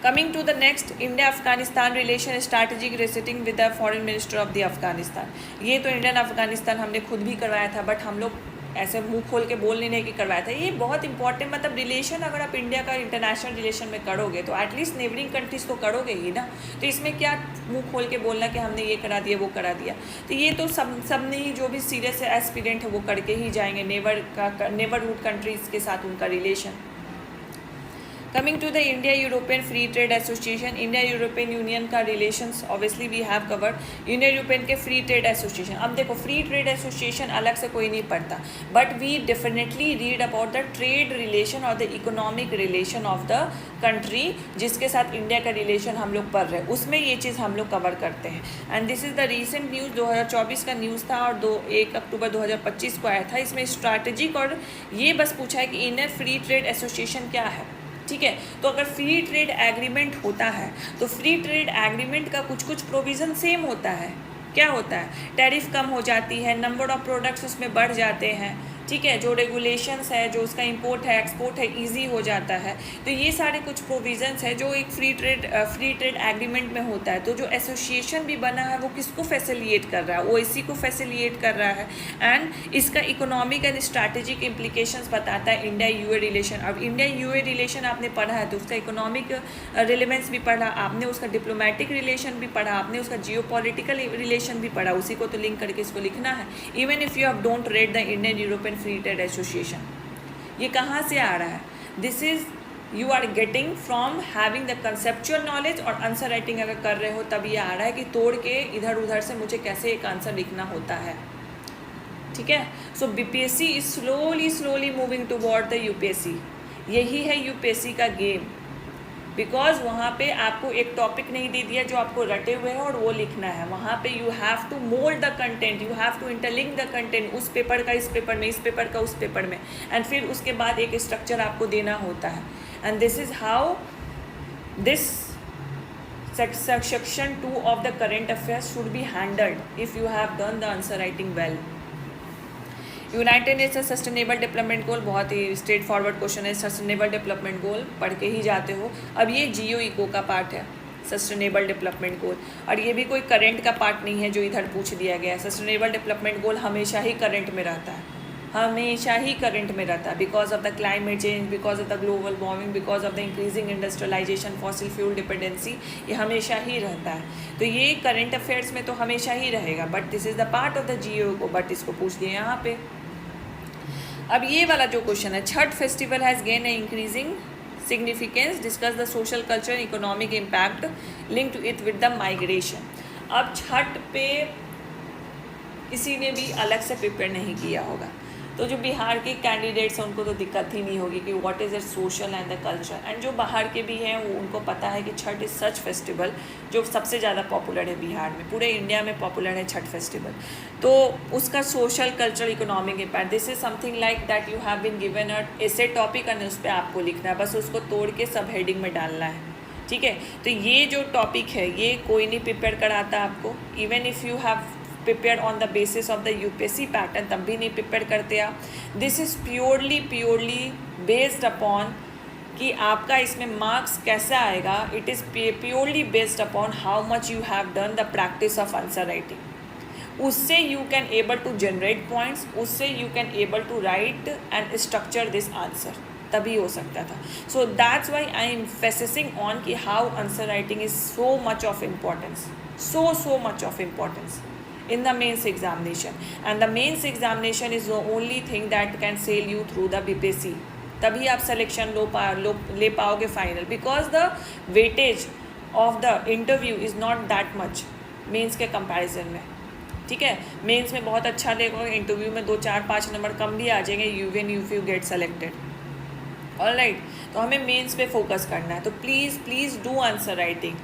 Coming to the next, India Afghanistan relation strategic resetting with the foreign minister of the Afghanistan. ये तो Indian Afghanistan हमने खुद भी करवाया था, बट हम लोग ऐसे मुंह खोल के बोल नहीं कि करवाया था। ये बहुत इंपॉर्टेंट, मतलब रिलेशन अगर आप इंडिया का इंटरनेशनल रिलेशन में करोगे तो एटलीस्ट नेबरिंग कंट्रीज तो करोगे ही ना, तो इसमें क्या मुंह खोल के बोलना कि हमने ये करा दिया वो करा दिया। तो ये तो सब ने ही जो भी सीरियस एस्पिरेंट है वो करके ही जाएंगे, नेबरहुड कंट्रीज़ के साथ उनका relation. Coming to the India European free trade association, India European union का relations obviously we have covered. India European के फ्री ट्रेड एसोसिएशन, अब देखो फ्री ट्रेड एसोसिएशन अलग से कोई नहीं पढ़ता, but we definitely read about the trade relation और the economic relation of the country जिसके साथ इंडिया का रिलेशन हम लोग पढ़ रहे हैं, उसमें ये चीज़ हम लोग कवर करते हैं। And this is the recent news, 2024 का न्यूज़ था और 1 अक्टूबर 2025 को आया था। इसमें स्ट्रैटेजिक और ये बस पूछा है कि इंडियन फ्री ट्रेड एसोसिएशन क्या है। ठीक है, तो अगर फ्री ट्रेड एग्रीमेंट होता है तो फ्री ट्रेड एग्रीमेंट का कुछ कुछ प्रोविज़न सेम होता है। क्या होता है, टैरिफ कम हो जाती है, नंबर ऑफ प्रोडक्ट्स उसमें बढ़ जाते हैं। ठीक है, जो रेगुलेशंस है, जो उसका इंपोर्ट है एक्सपोर्ट है इजी हो जाता है। तो ये सारे कुछ प्रोविज़न्स है जो एक फ्री ट्रेड एग्रीमेंट में होता है। तो जो एसोसिएशन भी बना है वो किसको फैसिलिएट कर रहा है, वो इसी को फैसिलिएट कर रहा है। एंड इसका इकोनॉमिक एंड स्ट्रैटेजिक इम्प्लीकेशंस बताता है इंडिया यूए रिलेशन। अब इंडिया यूए रिलेशन आपने पढ़ा है तो उसका इकोनॉमिक रिलेवेंस भी पढ़ा आपने, उसका डिप्लोमेटिक रिलेशन भी पढ़ा आपने, उसका जियोपॉलिटिकल रिलेशन भी पढ़ा, उसी को तो लिंक करके इसको लिखना है। Even if you have don't read the Indian European free trade association, ये कहाँ से आ रहा है, this is you are getting from having the conceptual knowledge, और आंसर राइटिंग अगर कर रहे हो तब ये आ रहा है कि तोड़ के इधर उधर से मुझे कैसे एक आंसर लिखना होता है। ठीक है, so BPSC is slowly moving toward the UPSC, यही है यूपीएससी का गेम। बिकॉज वहाँ पे आपको एक टॉपिक नहीं दे दिया जो आपको रटे हुए हैं और वो लिखना है, वहाँ पे you have to mould the content, you have to interlink the content, उस पेपर का इस पेपर में, इस पेपर का उस पेपर में, एंड फिर उसके बाद एक स्ट्रक्चर आपको देना होता है। And this is how this section 2 of the current affairs should be handled if you have done the answer writing well. United Nations sustainable development goal, बहुत ही स्ट्रेट फॉरवर्ड क्वेश्चन है, सस्टेनेबल डेवलपमेंट गोल पढ़ के ही जाते हो। अब ये जियो eco का part है, सस्टेनेबल डेवलपमेंट गोल, और ये भी कोई करंट का पार्ट नहीं है जो इधर पूछ दिया गया है। सस्टेनेबल डेवलपमेंट गोल हमेशा ही करंट में रहता है, हमेशा ही करंट में रहता है, because of the climate change, because of the global warming, because of the increasing industrialisation, fossil fuel dependency, ये हमेशा ही रहता है। तो ये करंट अफेयर्स में तो हमेशा ही रहेगा, but this is the part of the geo eco, but इसको पूछ दिए यहाँ पे। अब ये वाला जो क्वेश्चन है, Chhath festival has gain a increasing significance, discuss the social culture economic impact link to it with the migration. अब छठ पे किसी ने भी अलग से प्रिपेयर नहीं किया होगा, तो जो बिहार के कैंडिडेट्स हैं उनको तो दिक्कत ही नहीं होगी कि what is it social and the culture, and जो बाहर के भी हैं वो उनको पता है कि छठ इज़ सच फेस्टिवल जो सबसे ज़्यादा पॉपुलर है बिहार में, पूरे इंडिया में पॉपुलर है छठ फेस्टिवल। तो उसका social culture economic impact, this is something like that you have been given a essay topic and उस पर आपको लिखना है, बस उसको तोड़ के सब हेडिंग में डालना है। ठीक है, तो ये जो टॉपिक है ये कोई नहीं प्रिपेयर कराता आपको, even if you have prepare on the basis of the UPSC pattern तब भी नहीं प्रिपेयर करते आप। This is purely based upon कि आपका इसमें मार्क्स कैसा आएगा, it is purely based upon how much you have done the practice of answer writing. उससे you can able to generate points, उससे you can able to write and structure this answer, तभी हो सकता था। So that's why I am emphasising on कि how answer writing is so much of importance, so much of importance in the mains examination, and the mains examination is the only thing that can sail you through the BPSC, तभी आप selection ले पाओगे final, because the weightage of the interview is not that much, mains के comparison में, ठीक है। Mains में बहुत अच्छा देखोगे, इंटरव्यू में 2 4 5 नंबर कम भी आ जाएंगे, even if you get selected. Alright, तो हमें मेंस पे फोकस करना है। तो प्लीज़ डू आंसर राइटिंग,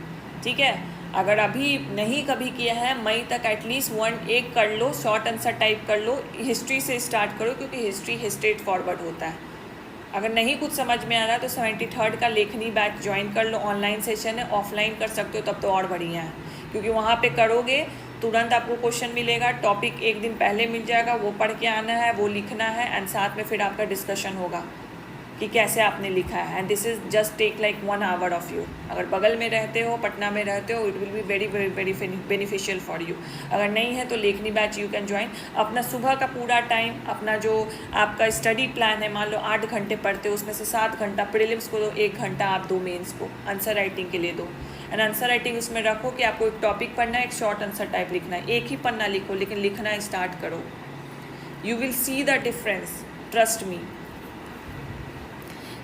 ठीक है। अगर अभी नहीं कभी किया है, मई तक एटलीस्ट एक कर लो, शॉर्ट आंसर टाइप कर लो, हिस्ट्री से स्टार्ट करो, क्योंकि हिस्ट्री स्ट्रेट फॉरवर्ड होता है। अगर नहीं कुछ समझ में आ रहा है तो 73rd का लेखनी बैच ज्वाइन कर लो, ऑनलाइन सेशन है, ऑफलाइन कर सकते हो तब तो और बढ़िया है, क्योंकि वहाँ पे करोगे तुरंत आपको क्वेश्चन मिलेगा, टॉपिक एक दिन पहले मिल जाएगा, वो पढ़ के आना है, वो लिखना है, एंड साथ में फिर आपका डिस्कशन होगा कि कैसे आपने लिखा है। And this is just take like 1 hour of you. अगर बगल में रहते हो, पटना में रहते हो, it will be very very very beneficial for you. अगर नहीं है तो लेखनी बैच यू कैन ज्वाइन। अपना सुबह का पूरा टाइम, अपना जो आपका स्टडी प्लान है, मान लो 8 घंटे पढ़ते हो, उसमें से 7 घंटा प्रीलिम्स को दो, 1 घंटा आप दो मेंस को, आंसर राइटिंग के लिए दो। एंड आंसर राइटिंग उसमें रखो कि आपको एक टॉपिक पढ़ना है, एक शॉर्ट आंसर टाइप लिखना है। एक ही पन्ना लिखो, लेकिन लिखना स्टार्ट करो। You will see the difference, trust me.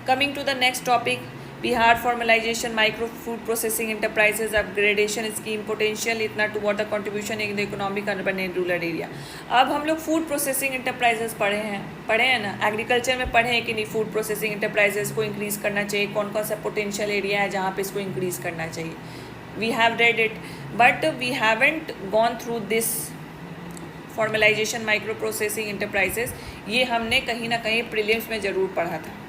Coming to the next topic, Bihar formalization, micro food processing enterprises upgradation scheme potential इतना toward the contribution in the economic urban and rural area। अब हम लोग food processing enterprises पढ़े हैं ना, agriculture में पढ़े हैं कि नहीं फूड प्रोसेसिंग इंटरप्राइजेस को इंक्रीज़ करना चाहिए, कौन कौन सा पोटेंशियल एरिया है जहाँ पे इसको इंक्रीज़ करना चाहिए। We have read it, but we haven't gone through this formalisation micro processing enterprises. ये हमने कहीं ना कहीं प्रीलिम्स में ज़रूर पढ़ा था,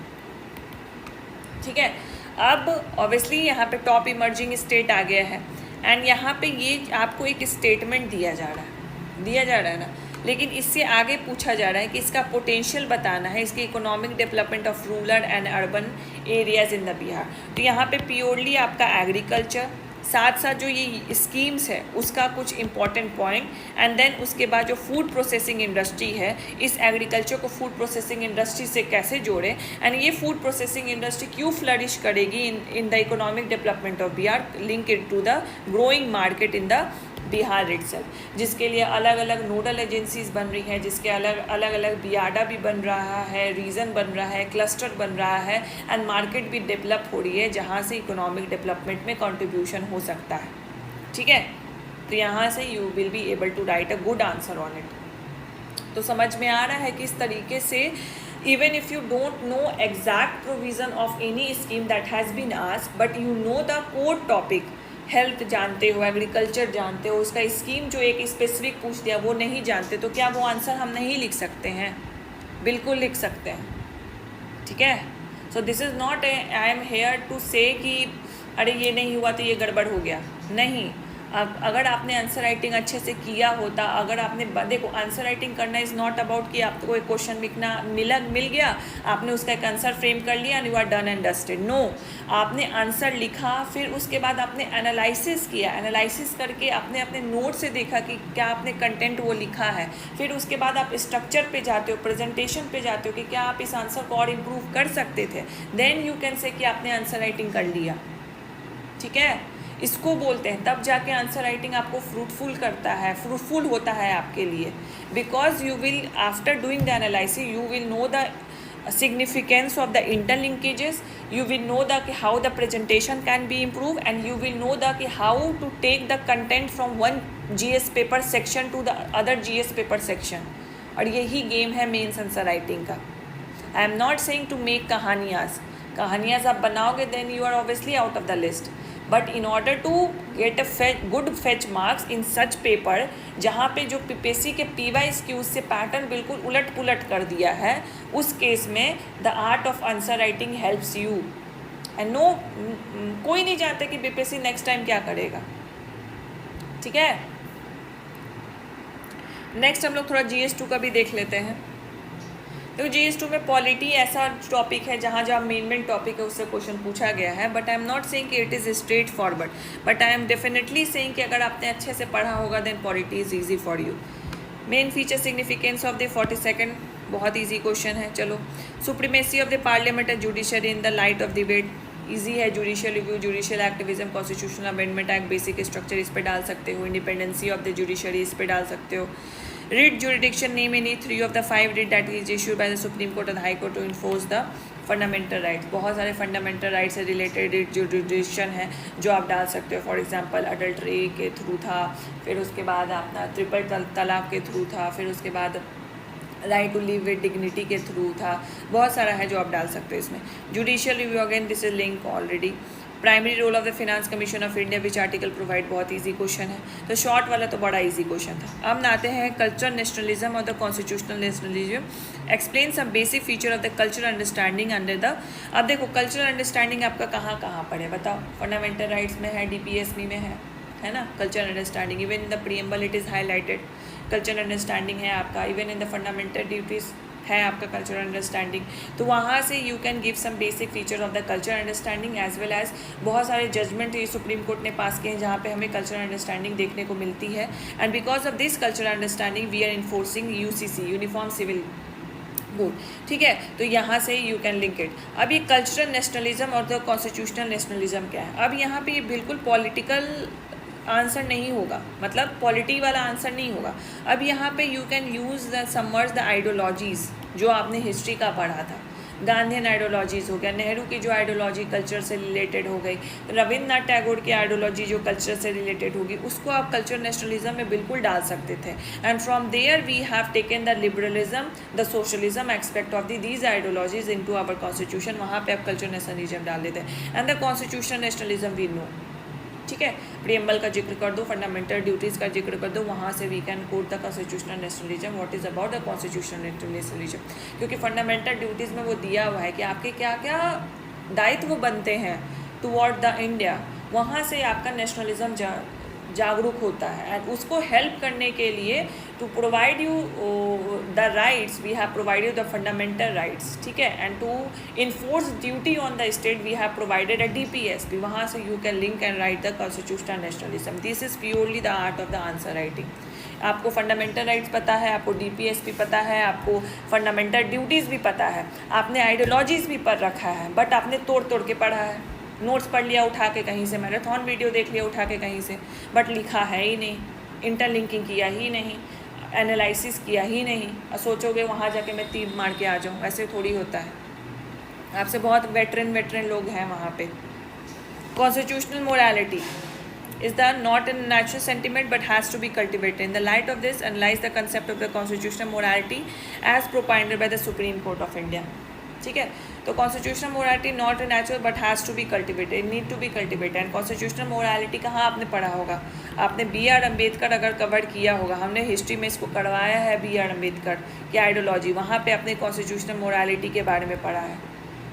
ठीक है। अब ऑब्वियसली यहाँ पे टॉप इमर्जिंग स्टेट आ गया है, एंड यहाँ पे ये आपको एक स्टेटमेंट दिया जा रहा है ना, लेकिन इससे आगे पूछा जा रहा है कि इसका पोटेंशियल बताना है, इसकी economic development of rural and urban areas in the Bihar. तो यहाँ पे प्योरली आपका एग्रीकल्चर, साथ साथ जो ये स्कीम्स है उसका कुछ इंपॉर्टेंट पॉइंट, एंड देन उसके बाद जो फूड प्रोसेसिंग इंडस्ट्री है, इस एग्रीकल्चर को फूड प्रोसेसिंग इंडस्ट्री से कैसे जोड़े, एंड ये फूड प्रोसेसिंग इंडस्ट्री क्यों फ्लरिश करेगी in the economic development of Bihar, link it to the growing market in the Bihar itself, जिसके लिए अलग अलग नोडल एजेंसीज बन रही हैं, जिसके अलग बियाडा भी बन रहा है, रीजन बन रहा है, क्लस्टर बन रहा है, एंड मार्केट भी डेवलप हो रही है, जहाँ से इकोनॉमिक डेवलपमेंट में कंट्रीब्यूशन हो सकता है, ठीक है। तो यहाँ से you will be able to write a good answer on it. तो समझ में आ रहा है कि इस तरीके से even if you don't know exact provision of any scheme that has been asked, but you know the core topic, health जानते हो, एग्रीकल्चर जानते हो, उसका स्कीम जो एक स्पेसिफिक पूछ दिया वो नहीं जानते, तो क्या वो आंसर हम नहीं लिख सकते हैं? बिल्कुल लिख सकते हैं, ठीक है। So this is not I am here to say कि अरे ये नहीं हुआ तो ये गड़बड़ हो गया, नहीं। अब अगर आपने आंसर राइटिंग अच्छे से किया होता, अगर आपने देखो आंसर राइटिंग करना इज़ नॉट अबाउट कि आपको एक क्वेश्चन लिखना मिल गया, आपने उसका एक आंसर फ्रेम कर लिया and you are done and dusted. No, आपने आंसर लिखा, फिर उसके बाद आपने एनालिसिस किया, एनालिसिस करके आपने अपने नोट से देखा कि क्या आपने कंटेंट वो लिखा है, फिर उसके बाद आप स्ट्रक्चर पे जाते हो, प्रेजेंटेशन पे जाते हो कि क्या आप इस आंसर को और इम्प्रूव कर सकते थे, देन यू कैन से कि आपने आंसर राइटिंग कर लिया, ठीक है। इसको बोलते हैं, तब जाके आंसर राइटिंग आपको फ्रूटफुल होता है आपके लिए, because you will after doing the analysis you will know the significance of the interlinkages, you will know that how the presentation can be improved, and you will know that how to take the content from one GS paper section to the other GS paper section। और यही game है mains answer writing का। I am not saying to make कहानियाँ आप बनाओगे then you are obviously out of the list, but in order to get a good fetch marks in such paper, जहाँ पे जो पीपीएससी के PYQ से pattern बिल्कुल उलट पुलट कर दिया है, उस केस में the art of answer writing helps you. And no, कोई नहीं जानता कि पीपीएससी नेक्स्ट टाइम क्या करेगा, ठीक है। नेक्स्ट हम लोग थोड़ा GS2 का भी देख लेते हैं। तो GS2 में पॉलिटी ऐसा टॉपिक है जहाँ मेन टॉपिक है उससे क्वेश्चन पूछा गया है, but I am not saying कि it is straightforward, but I am definitely saying कि अगर आपने अच्छे से पढ़ा होगा then polity is easy for you. Main feature significance of the 42nd, बहुत ईजी क्वेश्चन है। चलो, supremacy of the parliament and judiciary in the light of the weight, easy है। Judicial review, judicial activism, constitutional amendment act, basic structure इस पर डाल सकते हो, independency of the judiciary इस पर डाल सकते हो। Writ jurisdiction, name any 3 of the 5 writ that is issued by the Supreme Court and High Court to enforce the fundamental rights, बहुत सारे फंडामेंटल राइट्स से रिलेटेड जो डिसीजन है जो आप डाल सकते हो। फॉर एग्जांपल अडल्ट्री के थ्रू था, फिर उसके बाद अपना ट्रिपल तलाक के थ्रू था, फिर उसके बाद right to live with dignity के थ्रू था, बहुत सारा है जो आप डाल सकते हो इसमें। Judicial review, again this is link already. Primary role of the finance commission of India which article provide, बहुत इजी क्वेश्चन है, तो शॉर्ट वाला तो बड़ा इजी क्वेश्चन था। अब आते हैं कल्चरल नेशनलिज्म और the constitutional nationalism, explain some basic feature of the cultural understanding under the. अब देखो कल्चरल अंडरस्टैंडिंग आपका कहाँ कहाँ पढ़े बताओ, फंडामेंटल राइट्स में है, DPSP में है ना, cultural understanding, even in the preamble it is highlighted, cultural understanding है आपका, even in the fundamental duties है आपका कल्चरल अंडरस्टैंडिंग। तो वहाँ से you can give some basic feature of the cultural understanding as well as बहुत सारे judgement ये सुप्रीम कोर्ट ने पास किए हैं जहाँ पे हमें कल्चरल अंडरस्टैंडिंग देखने को मिलती है। And because of this cultural understanding we are enforcing UCC, uniform civil code, ठीक है। तो यहाँ से यू कैन लिंक इट। अब ये कल्चरल नेशनलिज्म और द कॉन्स्टिट्यूशनल नेशनलिज्म क्या है, अब यहाँ पे ये बिल्कुल पॉलिटिकल आंसर नहीं होगा, मतलब पॉलिटी वाला आंसर नहीं होगा। अब यहाँ पे you can use the summers the ideologies जो आपने हिस्ट्री का पढ़ा था, गांधीयन आइडियोलॉजीज़ हो गया, नेहरू की जो आइडियोलॉजी कल्चर से रिलेटेड हो गई, रविन्द्रनाथ टैगोर की आइडियोलॉजी जो कल्चर से रिलेटेड होगी, उसको आप कल्चर नेशनलिज्म में बिल्कुल डाल सकते थे। And from there we have taken the liberalism, the socialism aspect of these ideologies into our constitution, वहाँ पे आप कल्चर नेशनलिज्म डाल देते हैं। And the constitutional nationalism we know, ठीक है, प्रीएम्बल का जिक्र कर दो, फंडामेंटल ड्यूटीज़ का जिक्र कर दो, वहाँ से we can quote the constitutional nationalism, what is about the constitutional nationalism, क्योंकि फंडामेंटल ड्यूटीज़ में वो दिया हुआ है कि आपके क्या क्या दायित्व बनते हैं टुवर्ड द इंडिया, वहाँ से आपका नेशनलिज्म जागरूक होता है। एंड उसको हेल्प करने के लिए to provide you the rights we have provided the fundamental rights, ठीक है, and to enforce duty on the state we have provided a DPSP, वहाँ से you can link and write the constitutional nationalism. This is purely the art of the answer writing. आपको fundamental rights पता है, आपको DPSP पता है, आपको fundamental duties भी पता है, आपने आइडियोलॉजीज़ भी पढ़ रखा है, बट आपने तोड़ तोड़ के पढ़ा है, नोट्स पढ़ लिया उठा के कहीं से, मैराथन वीडियो देख लिया उठा के कहीं से, बट लिखा है ही नहीं, इंटरलिंकिंग किया ही नहीं, एनालिसिस किया ही नहीं, और सोचोगे वहाँ जाके मैं तीर मार के आ जाऊँ, ऐसे थोड़ी होता है। आपसे बहुत वेटरन लोग हैं वहाँ पे। Constitutional morality is the not a natural sentiment but has to be cultivated. In the light of this, analyze the concept of the constitutional morality as propounded by the Supreme Court of India. ठीक है, तो constitutional morality not a natural but has to be cultivated, need to be cultivated. And constitutional morality कहाँ आपने पढ़ा होगा, आपने BR Ambedkar अगर cover किया होगा, हमने हिस्ट्री में इसको करवाया है, BR अम्बेडकर की आइडियोलॉजी, वहाँ पे अपने कॉन्स्टिट्यूशनल मोरालिटी के बारे में पढ़ा है।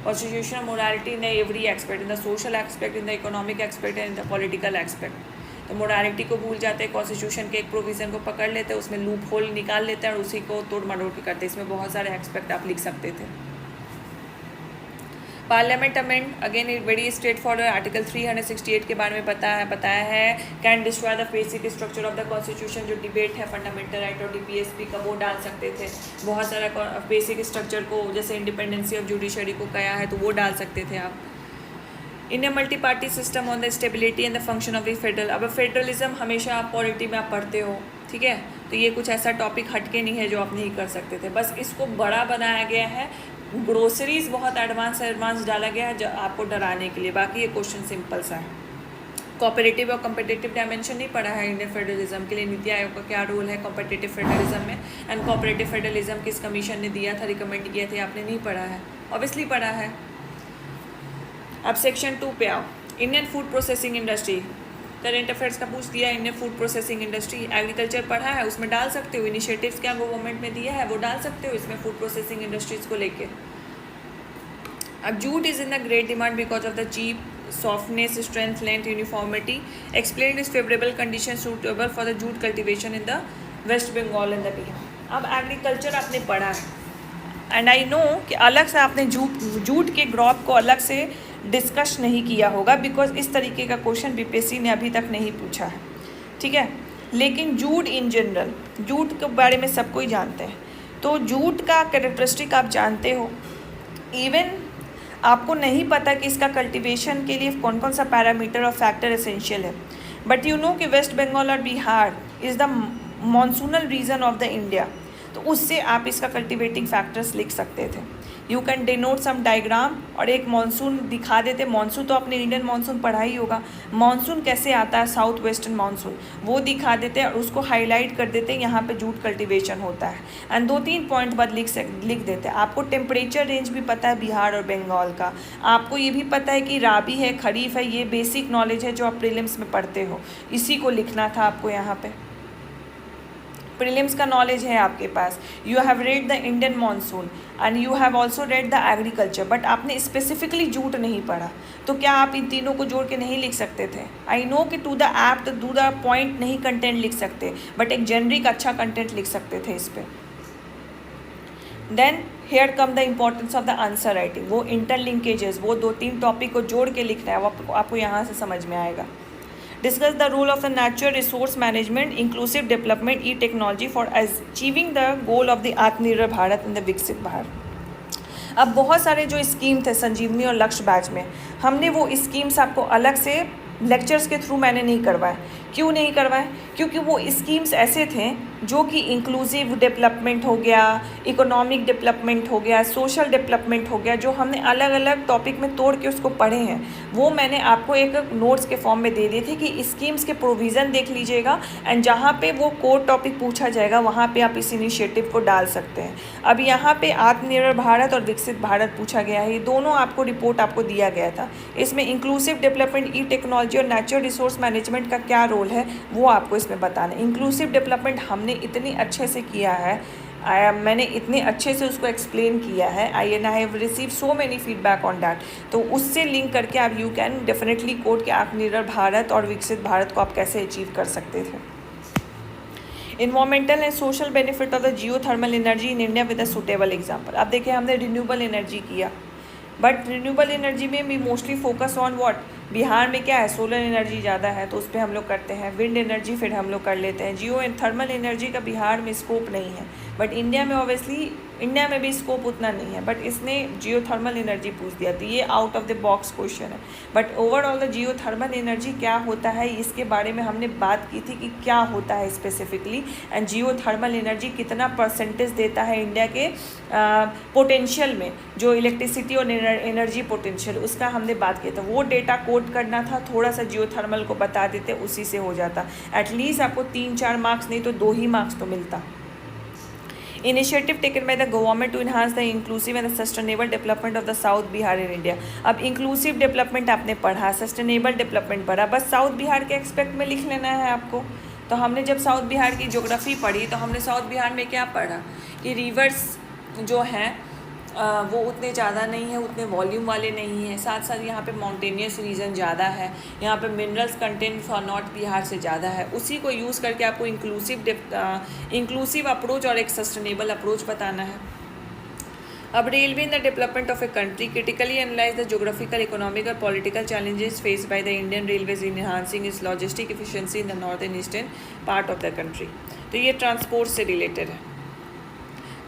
Constitutional morality in every expect, in the social expect, in the economic expect and in the political expect. तो मोरालिटी को भूल जाते हैं, कॉन्स्टिट्यूशन के एक प्रोविज़न को पकड़ लेते हैं, उसमें लूप होल निकाल लेते हैं और उसी को तोड़ मरोड़ के करते हैं। इसमें बहुत सारे एक्सपेक्ट आप लिख सकते थे। Parliament amend, again it very straight forward, article 368 के बारे में बताया है, can destroy the basic structure of the constitution, जो डिबेट है फंडामेंटल राइट और DPSP का, वो डाल सकते थे। बहुत सारा बेसिक स्ट्रक्चर को, जैसे इंडिपेंडेंसी ऑफ जुडिशरी को कहा है, तो वो डाल सकते थे आप। In a multi party system on the stability and the function of the federal, अब फेडरलिज्म हमेशा आप पॉलिटी में आप पढ़ते हो, ठीक है, तो ये कुछ ऐसा टॉपिक हटके नहीं है जो आप नहीं कर सकते थे, बस इसको बड़ा बनाया गया है, ग्रोसरीज बहुत एडवांस डाला गया है जो आपको डराने के लिए, बाकी ये क्वेश्चन सिंपल सा है। कॉपरेटिव और कॉम्पिटिटिव डायमेंशन नहीं पढ़ा है इंडियन फेडरलिज्म के लिए, नीति आयोग का क्या रोल है कॉम्पिटिटिव फेडरलिज्म में, एंड कॉपरेटिव फेडरलिज्म किस कमीशन ने दिया था, रिकमेंड किया था, आपने नहीं पढ़ा है, ऑब्वियसली पढ़ा है। अब सेक्शन 2 पे आओ, Indian food processing industry, current affairs का पूछ दिया, Indian food processing industry, agriculture पढ़ा है, उसमें डाल सकते हो, इनिशिएटिव्स क्या गवर्नमेंट में दिया है वो डाल सकते हो इसमें फूड प्रोसेसिंग इंडस्ट्रीज़ को लेके। अब jute is in the great demand because of the cheap, softness, strength, length, uniformity, explain is favourable condition suitable for the jute cultivation in the West Bengal and the Bihar. अब एग्रीकल्चर आपने पढ़ा है, and I know कि अलग से आपने jute के crop को अलग से डिस्कस नहीं किया होगा, बिकॉज इस तरीके का क्वेश्चन BPSC ने अभी तक नहीं पूछा है, ठीक है, लेकिन जूट इन जनरल, जूट के बारे में सब कोई जानते हैं, तो जूट का कैरेक्टरिस्टिक आप जानते हो, इवन आपको नहीं पता कि इसका कल्टीवेशन के लिए कौन कौन सा पैरामीटर और फैक्टर एसेंशियल है, बट यू नो कि वेस्ट बंगाल और Bihar is the monsoonal region of the India, तो उससे आप इसका कल्टिवेटिंग फैक्टर्स लिख सकते थे। You can denote some diagram, और एक मानसून दिखा देते। मानसून तो आपने इंडियन मानसून पढ़ा ही होगा, मानसून कैसे आता है, साउथ वेस्टर्न मानसून, वो दिखा देते हैं और उसको हाईलाइट कर देते हैं यहाँ पे जूट कल्टीवेशन होता है। एंड 2-3 पॉइंट बाद लिख देते हैं। आपको टेम्परेचर रेंज भी पता है बिहार और बंगाल का, आपको ये भी पता है कि राबी है, खरीफ है, ये बेसिक नॉलेज है जो आप प्रीलिम्स में पढ़ते हो, इसी को लिखना था आपको यहाँ पे। प्रीलिम्स का नॉलेज है आपके पास। You have read the Indian monsoon and you have also read the agriculture, but आपने स्पेसिफिकली जूट नहीं पढ़ा, तो क्या आप इन तीनों को जोड़ के नहीं लिख सकते थे? आई नो कि to the apt to the point नहीं कंटेंट लिख सकते, बट एक जेनरिक अच्छा कंटेंट लिख सकते थे इस पर। Then here come the importance of the answer writing, वो इंटरलिंकेजेस, वो 2-3 टॉपिक को जोड़ के लिखना है, वो आपको यहाँ से समझ में आएगा। Discuss the role of the natural resource management, inclusive development, e-technology for achieving the goal of the आत्मनिर्भर भारत and the विकसित भारत। अब बहुत सारे जो स्कीम थे संजीवनी और लक्ष्य बैच में, हमने वो स्कीम्स आपको अलग से लेक्चर्स के थ्रू मैंने नहीं करवाए। क्यों नहीं करवाए? क्योंकि वो स्कीम्स ऐसे थे जो कि इंक्लूसिव डेवलपमेंट हो गया, इकोनॉमिक डेवलपमेंट हो गया, सोशल डेवलपमेंट हो गया, जो हमने अलग अलग टॉपिक में तोड़ के उसको पढ़े हैं, वो मैंने आपको एक नोट्स के फॉर्म में दे दिए थे कि स्कीम्स के प्रोविज़न देख लीजिएगा एंड जहाँ पे वो कोर टॉपिक पूछा जाएगा वहाँ पे आप इस इनिशिएटिव को डाल सकते हैं। अब यहाँ पे आत्मनिर्भर भारत और विकसित भारत पूछा गया है, ये दोनों आपको रिपोर्ट आपको दिया गया था। इसमें इंक्लूसिव डेवलपमेंट, ई टेक्नोलॉजी और नेचुरल रिसोर्स मैनेजमेंट का क्या रोल है वो आपको इसमें बताना है। इंक्लूसिव डेवलपमेंट हमने इतनी अच्छे से किया है, मैंने इतने अच्छे से उसको एक्सप्लेन किया है, I have receive so many feedback on that, तो उससे लिंक करके आप यू कैन डेफिनेटली कोट कि आत्मनिर्भर भारत और विकसित भारत को आप कैसे अचीव कर सकते थे। Environmental and social benefit of the geothermal energy in India with a suitable example. अब देखिए हमने रिन्यूएबल एनर्जी किया, बट रिन्यूएबल एनर्जी में भी mostly focus on what, Bihar में क्या है, सोलर एनर्जी ज़्यादा है तो उस पर हम लोग करते हैं, विंड एनर्जी फिर हम लोग कर लेते हैं, जियो एंड थर्मल एनर्जी का बिहार में स्कोप नहीं है, बट इंडिया में ऑब्वियसली इंडिया में भी स्कोप उतना नहीं है, बट इसने जियो थर्मल एनर्जी पूछ दिया तो ये out of the box question है। But overall the geothermal energy क्या होता है इसके बारे में हमने बात की थी कि क्या होता है specifically, and Jio thermal energy कितना परसेंटेज देता है इंडिया के पोटेंशियल में, जो इलेक्ट्रिसिटी और एनर्जी पोटेंशियल, उसका हमने बात किया था। वो डेटा कोड करना था, थोड़ा सा जियो थर्मल को बता देते, उसी से हो जाता। एटलीस्ट आपको 3-4 मार्क्स नहीं तो 2 ही मार्क्स तो मिलता। Initiative taken by the government to enhance the inclusive and sustainable development of the south Bihar in India. अब इंक्लूसिव डेवलपमेंट आपने पढ़ा, सस्टेनेबल डेवलपमेंट पढ़ा, बस साउथ बिहार के एक्सपेक्ट में लिख लेना है आपको। तो हमने जब साउथ बिहार की ज्योग्राफी पढ़ी तो हमने साउथ बिहार में क्या पढ़ा कि रिवर्स जो हैं वो उतने ज़्यादा नहीं है, उतने वॉल्यूम वाले नहीं हैं, साथ साथ यहाँ पे माउंटेनियस रीजन ज़्यादा है, यहाँ पे minerals content for north Bihar से ज़्यादा है। उसी को यूज़ करके आपको इंक्लूसिव अप्रोच और एक सस्टेनेबल अप्रोच बताना है। अब railway in the development of a country critically analyse the geographical, economic और political challenges faced by the Indian railways in enhancing is logistic efficiency in the north eastern part of the country. तो ये transport से related है।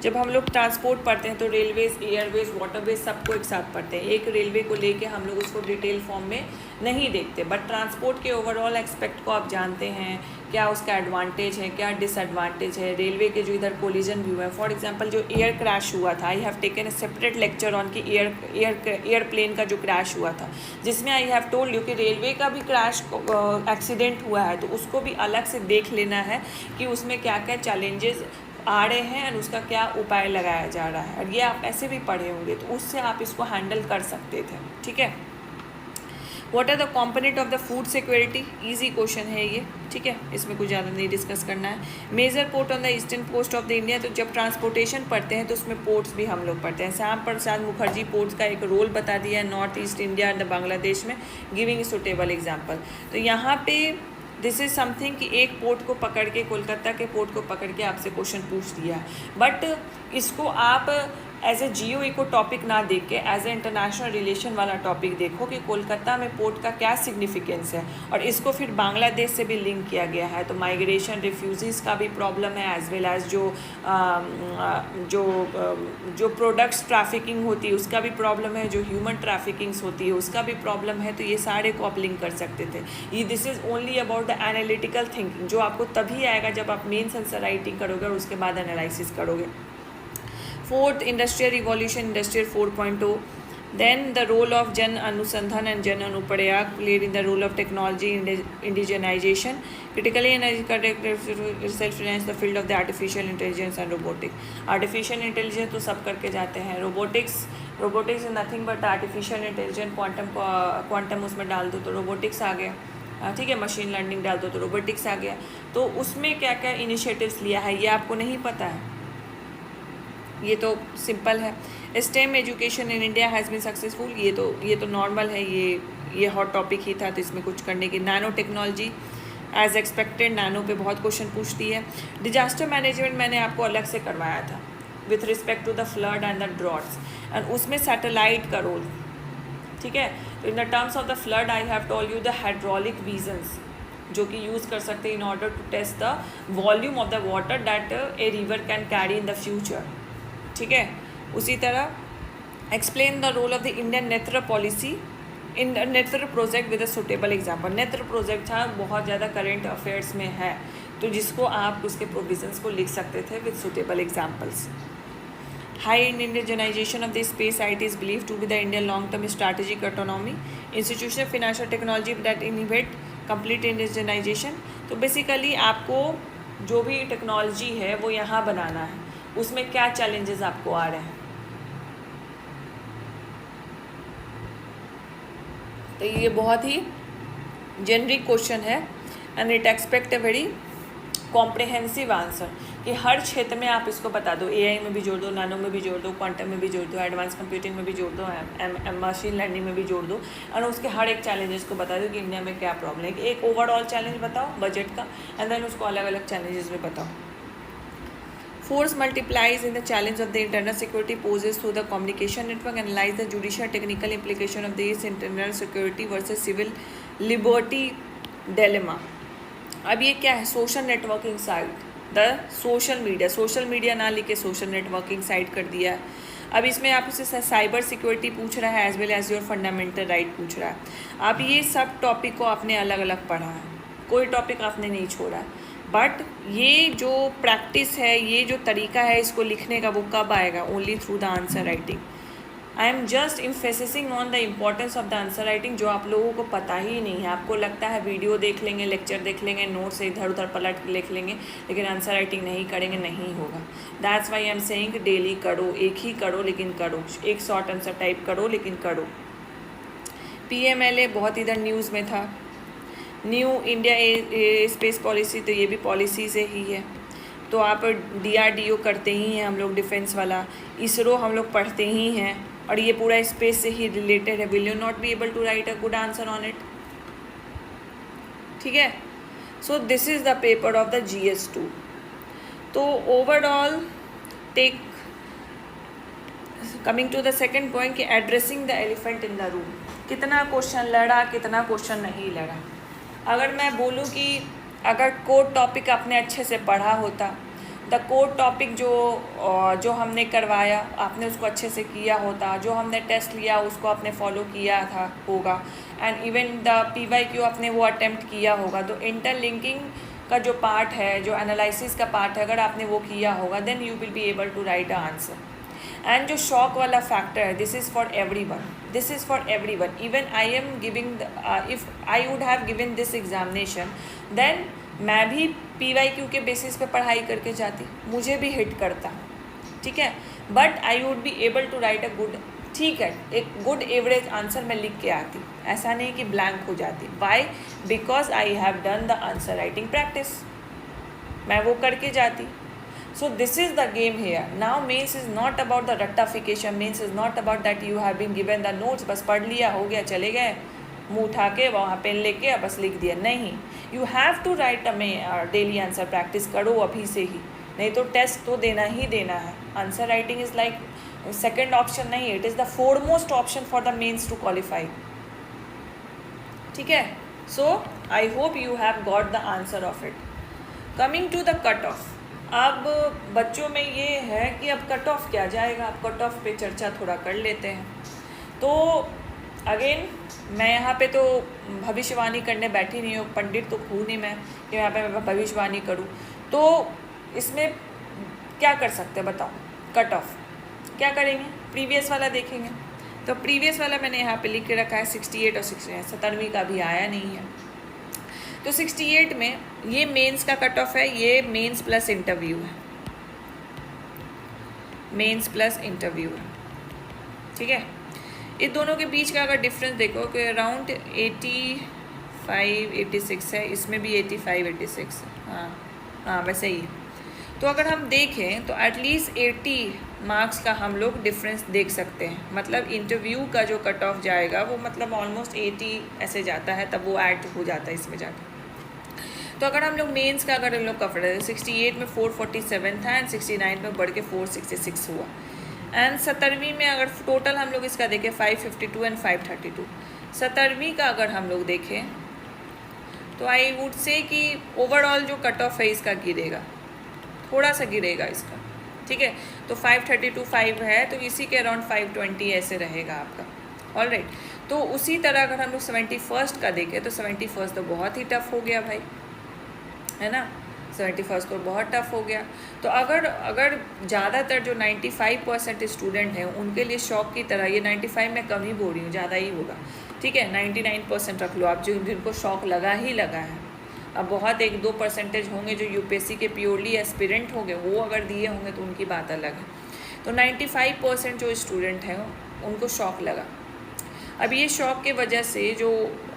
जब हम लोग transport पढ़ते हैं तो रेलवेज, एयरवेज, वाटरवेज सबको एक साथ पढ़ते हैं, एक रेलवे को लेके हम लोग उसको डिटेल फॉर्म में नहीं देखते, बट ट्रांसपोर्ट के ओवरऑल एक्सपेक्ट को आप जानते हैं, क्या उसका एडवांटेज है, क्या डिसएडवांटेज है। रेलवे के जो इधर कोलिजन व्यू है, फॉर एग्जांपल जो एयर क्रैश हुआ था, I have taken a separate lecture on कि एयरप्लेन का जो क्रैश हुआ था, जिसमें आई हैव टोल्ड यू कि रेलवे का भी क्रैश एक्सीडेंट हुआ है, तो उसको भी अलग से देख लेना है कि उसमें क्या क्या चैलेंजेस आ रहे हैं और उसका क्या उपाय लगाया जा रहा है। और ये आप ऐसे भी पढ़े होंगे तो उससे आप इसको हैंडल कर सकते थे, ठीक है। What are the component of the food security, easy question है ये, ठीक है, इसमें कुछ ज़्यादा नहीं डिस्कस करना है। Major port on the eastern coast of the India, तो जब ट्रांसपोर्टेशन पढ़ते हैं तो उसमें पोर्ट्स भी हम लोग पढ़ते हैं। श्याम प्रसाद मुखर्जी पोर्ट्स का एक रोल बता दिया है north east India and Bangladesh में, गिविंग सुटेबल एग्जाम्पल। तो यहाँ पे दिस इज़ समथिंग कि एक पोर्ट को पकड़ के, कोलकाता के पोर्ट को पकड़ के आपसे क्वेश्चन पूछ दिया, बट इसको आप as a geo eco topic ना देख के एज ए इंटरनेशनल रिलेशन वाला टॉपिक देखो कि कोलकाता में पोर्ट का क्या सिग्निफिकेंस है, और इसको फिर बांग्लादेश से भी लिंक किया गया है। तो माइग्रेशन, रिफ्यूजीज़ का भी प्रॉब्लम है, एज वेल एज जो प्रोडक्ट्स ट्रैफिकिंग होती है उसका भी प्रॉब्लम है, जो ह्यूमन ट्रैफिकिंग्स होती है उसका भी प्रॉब्लम है। तो ये सारे को आप लिंक कर सकते थे। ये this is only about the analytical thinking, जो आपको तभी आएगा जब आप मेंस आंसर राइटिंग करोगे और उसके बाद एनालिसिस करोगे। Fourth, industrial revolution, industrial 4.0। Then the role of Jan Anusandhan and Jan Anuprayak played in the role of technology indigenization, critically and self-reliance the field of the artificial intelligence and robotics. Artificial intelligence तो सब करके जाते हैं, robotics is nothing but artificial intelligence, quantum उसमें डाल दो तो robotics आ गया, ठीक है, मशीन लर्निंग डाल दो तो robotics आ गया। तो उसमें क्या क्या इनिशिएटिव्स लिया है ये आपको नहीं पता है, ये तो सिंपल है। STEM education in India has been successful, ये तो नॉर्मल है, ये हॉट टॉपिक ही था तो इसमें कुछ करने की। Nano technology as expected, nano पे बहुत क्वेश्चन पूछती है। डिजास्टर मैनेजमेंट मैंने आपको अलग से करवाया था with respect to the flood and the droughts, and उसमें सैटेलाइट का रोल, ठीक है। तो in the terms of the flood I have told you the hydraulic visions जो कि यूज़ कर सकते हैं in order to test the volume of the water that a river can carry in the future, ठीक है। उसी तरह explain the role of the Indian Netra policy in नेत्र project with a suitable example. नेत्र project था बहुत ज़्यादा current affairs में है, तो जिसको आप उसके प्रोविजंस को लिख सकते थे with suitable examples. High Indianisation of the space IT is believe to be the Indian long term strategic autonomy, institution of financial technology that inhibit complete Indianisation. तो बेसिकली आपको जो भी टेक्नोलॉजी है वो यहाँ बनाना है, उसमें क्या चैलेंजेस आपको आ रहे हैं। तो ये बहुत ही जेनरिक क्वेश्चन है and it expect a very comprehensive answer कि हर क्षेत्र में आप इसको बता दो। AI में भी जोड़ दो, नैनो में भी जोड़ दो, क्वांटम में भी जोड़ दो, एडवांस कंप्यूटिंग में भी जोड़ दो, मशीन लर्निंग में भी जोड़ दो, और उसके हर एक चैलेंजेस को बता दो कि इंडिया में क्या प्रॉब्लम है। एक ओवरऑल चैलेंज बताओ बजट का, एंड देन उसको अलग अलग चैलेंजेस में बताओ। Force multiplies in the challenge of the internal security poses through the communication network, and lies the judicial technical implication of this internal security versus civil liberty dilemma। अब ये क्या है, social networking site, the social media ना लिखे social networking site कर दिया है। अब इसमें आप उससे साइबर सिक्योरिटी पूछ रहा है as well as your fundamental right पूछ रहा है। अब ये सब टॉपिक को आपने अलग अलग पढ़ा है, कोई टॉपिक आपने नहीं छोड़ा है, बट ये जो प्रैक्टिस है, ये जो तरीका है इसको लिखने का, वो कब आएगा? Only through the answer writing. I am just emphasising on the importance of the answer writing, जो आप लोगों को पता ही नहीं है। आपको लगता है वीडियो देख लेंगे, लेक्चर देख लेंगे, नोट्स इधर उधर पलट के लिख लेंगे, लेकिन आंसर राइटिंग नहीं करेंगे, नहीं होगा। That's why I am saying daily करो, एक ही करो लेकिन करो, एक शॉर्ट आंसर टाइप करो लेकिन करो। PMLA बहुत इधर न्यूज़ में था। न्यू इंडिया स्पेस पॉलिसी, तो ये भी पॉलिसी से ही है। तो आप DRDO करते ही हैं हम लोग, डिफेंस वाला, इसरो हम लोग पढ़ते ही हैं, और ये पूरा स्पेस से ही रिलेटेड है। Will you not be able to write a good answer on it? ठीक है, so this is the paper of the GS2। तो overall take coming to the second point कि addressing the elephant in the room, कितना question लड़ा, कितना question नहीं लड़ा। अगर मैं बोलूँ कि अगर कोर टॉपिक आपने अच्छे से पढ़ा होता, द कोर टॉपिक जो हमने करवाया आपने उसको अच्छे से किया होता, जो हमने टेस्ट लिया उसको आपने फॉलो किया था होगा, एंड इवन द PYQ आपने वो अटेम्प्ट किया होगा, तो इंटरलिंकिंग का जो पार्ट है, जो एनालिसिस का पार्ट है, अगर आपने वो किया होगा, then you will be able to write a answer. And जो शॉक वाला फैक्टर है, this is for everyone, this is for everyone. Even I am giving, if I would have given this examination, then मैं भी PYQ के basis पे पढ़ाई करके जाती, मुझे भी हिट करता, ठीक है, but I would be able to write a good, ठीक है, एक गुड एवरेज आंसर मैं लिख के आती, ऐसा नहीं कि ब्लैंक हो जाती। Why? Because I have done the answer writing practice, मैं वो करके जाती। So this is the game here. Now mains is not about the rectification, mains is not about that you have been given the notes, बस पढ़ लिया हो गया चले गए, मुँह उठा के वहाँ पेन लेके बस लिख दिया, नहीं। You have to write a daily answer, practice करो अभी से ही, नहीं तो टेस्ट तो देना ही देना है। Answer writing is like second option नहीं, it is the foremost option for the mains to qualify. ठीक है, so I hope you have got the answer of it. Coming to the cut off, अब बच्चों में ये है कि अब कट ऑफ क्या जाएगा, अब कट ऑफ पे चर्चा थोड़ा कर लेते हैं। तो अगेन मैं यहाँ पे तो भविष्यवाणी करने बैठी नहीं हूँ, पंडित तो हूँ नहीं मैं कि यहाँ पे मैं भविष्यवाणी करूँ। तो इसमें क्या कर सकते हैं बताओ, कट ऑफ क्या करेंगे, प्रीवियस वाला देखेंगे। तो प्रीवियस वाला मैंने यहाँ पे लिख के रखा है 68 और 69, 17वीं का भी आया नहीं है। तो 68 में ये मेंस का कट ऑफ है, ये मेंस प्लस इंटरव्यू है, मेंस प्लस इंटरव्यू है। ठीक है, इस दोनों के बीच का अगर डिफरेंस देखो कि अराउंड 85 86 है, इसमें भी 85 86 है। हाँ वैसे ही। तो अगर हम देखें तो एटलीस्ट 80 मार्क्स का हम लोग डिफरेंस देख सकते हैं। मतलब इंटरव्यू का जो कट ऑफ जाएगा वो मतलब ऑलमोस्ट 80 ऐसे जाता है, तब वो ऐड हो जाता है इसमें जाकर। तो अगर हम लोग मेंस का अगर हम लोग कवर 68 में 447 था एंड 69 में बढ़ के 466 हुआ। एंड 17वीं में अगर टोटल हम लोग इसका देखें 552 एंड 532। 17वीं का अगर हम लोग देखें तो आई वुड से कि ओवरऑल जो कट ऑफ है इसका गिरेगा, थोड़ा सा गिरेगा इसका। ठीक है, तो 532 है, तो इसी के अराउंड 520 ऐसे रहेगा आपका। ऑल राइट, तो उसी तरह अगर हम लोग 71st का देखें तो 71st तो बहुत ही टफ हो गया भाई, है ना। 71st तो बहुत टफ हो गया। तो अगर ज़्यादातर जो 95% स्टूडेंट हैं उनके लिए शौक की तरह, ये 95 में कम ही बोल रही हूँ, ज़्यादा ही होगा। ठीक है, 99% रख लो आप, जिनको शौक लगा ही लगा है। अब बहुत 1-2% होंगे जो यूपीएससी के प्योरली एस्पिरेंट होंगे, वो अगर दिए होंगे तो उनकी बात अलग है। तो 95% जो स्टूडेंट हैं उनको शौक लगा। अब ये शौक के वजह से जो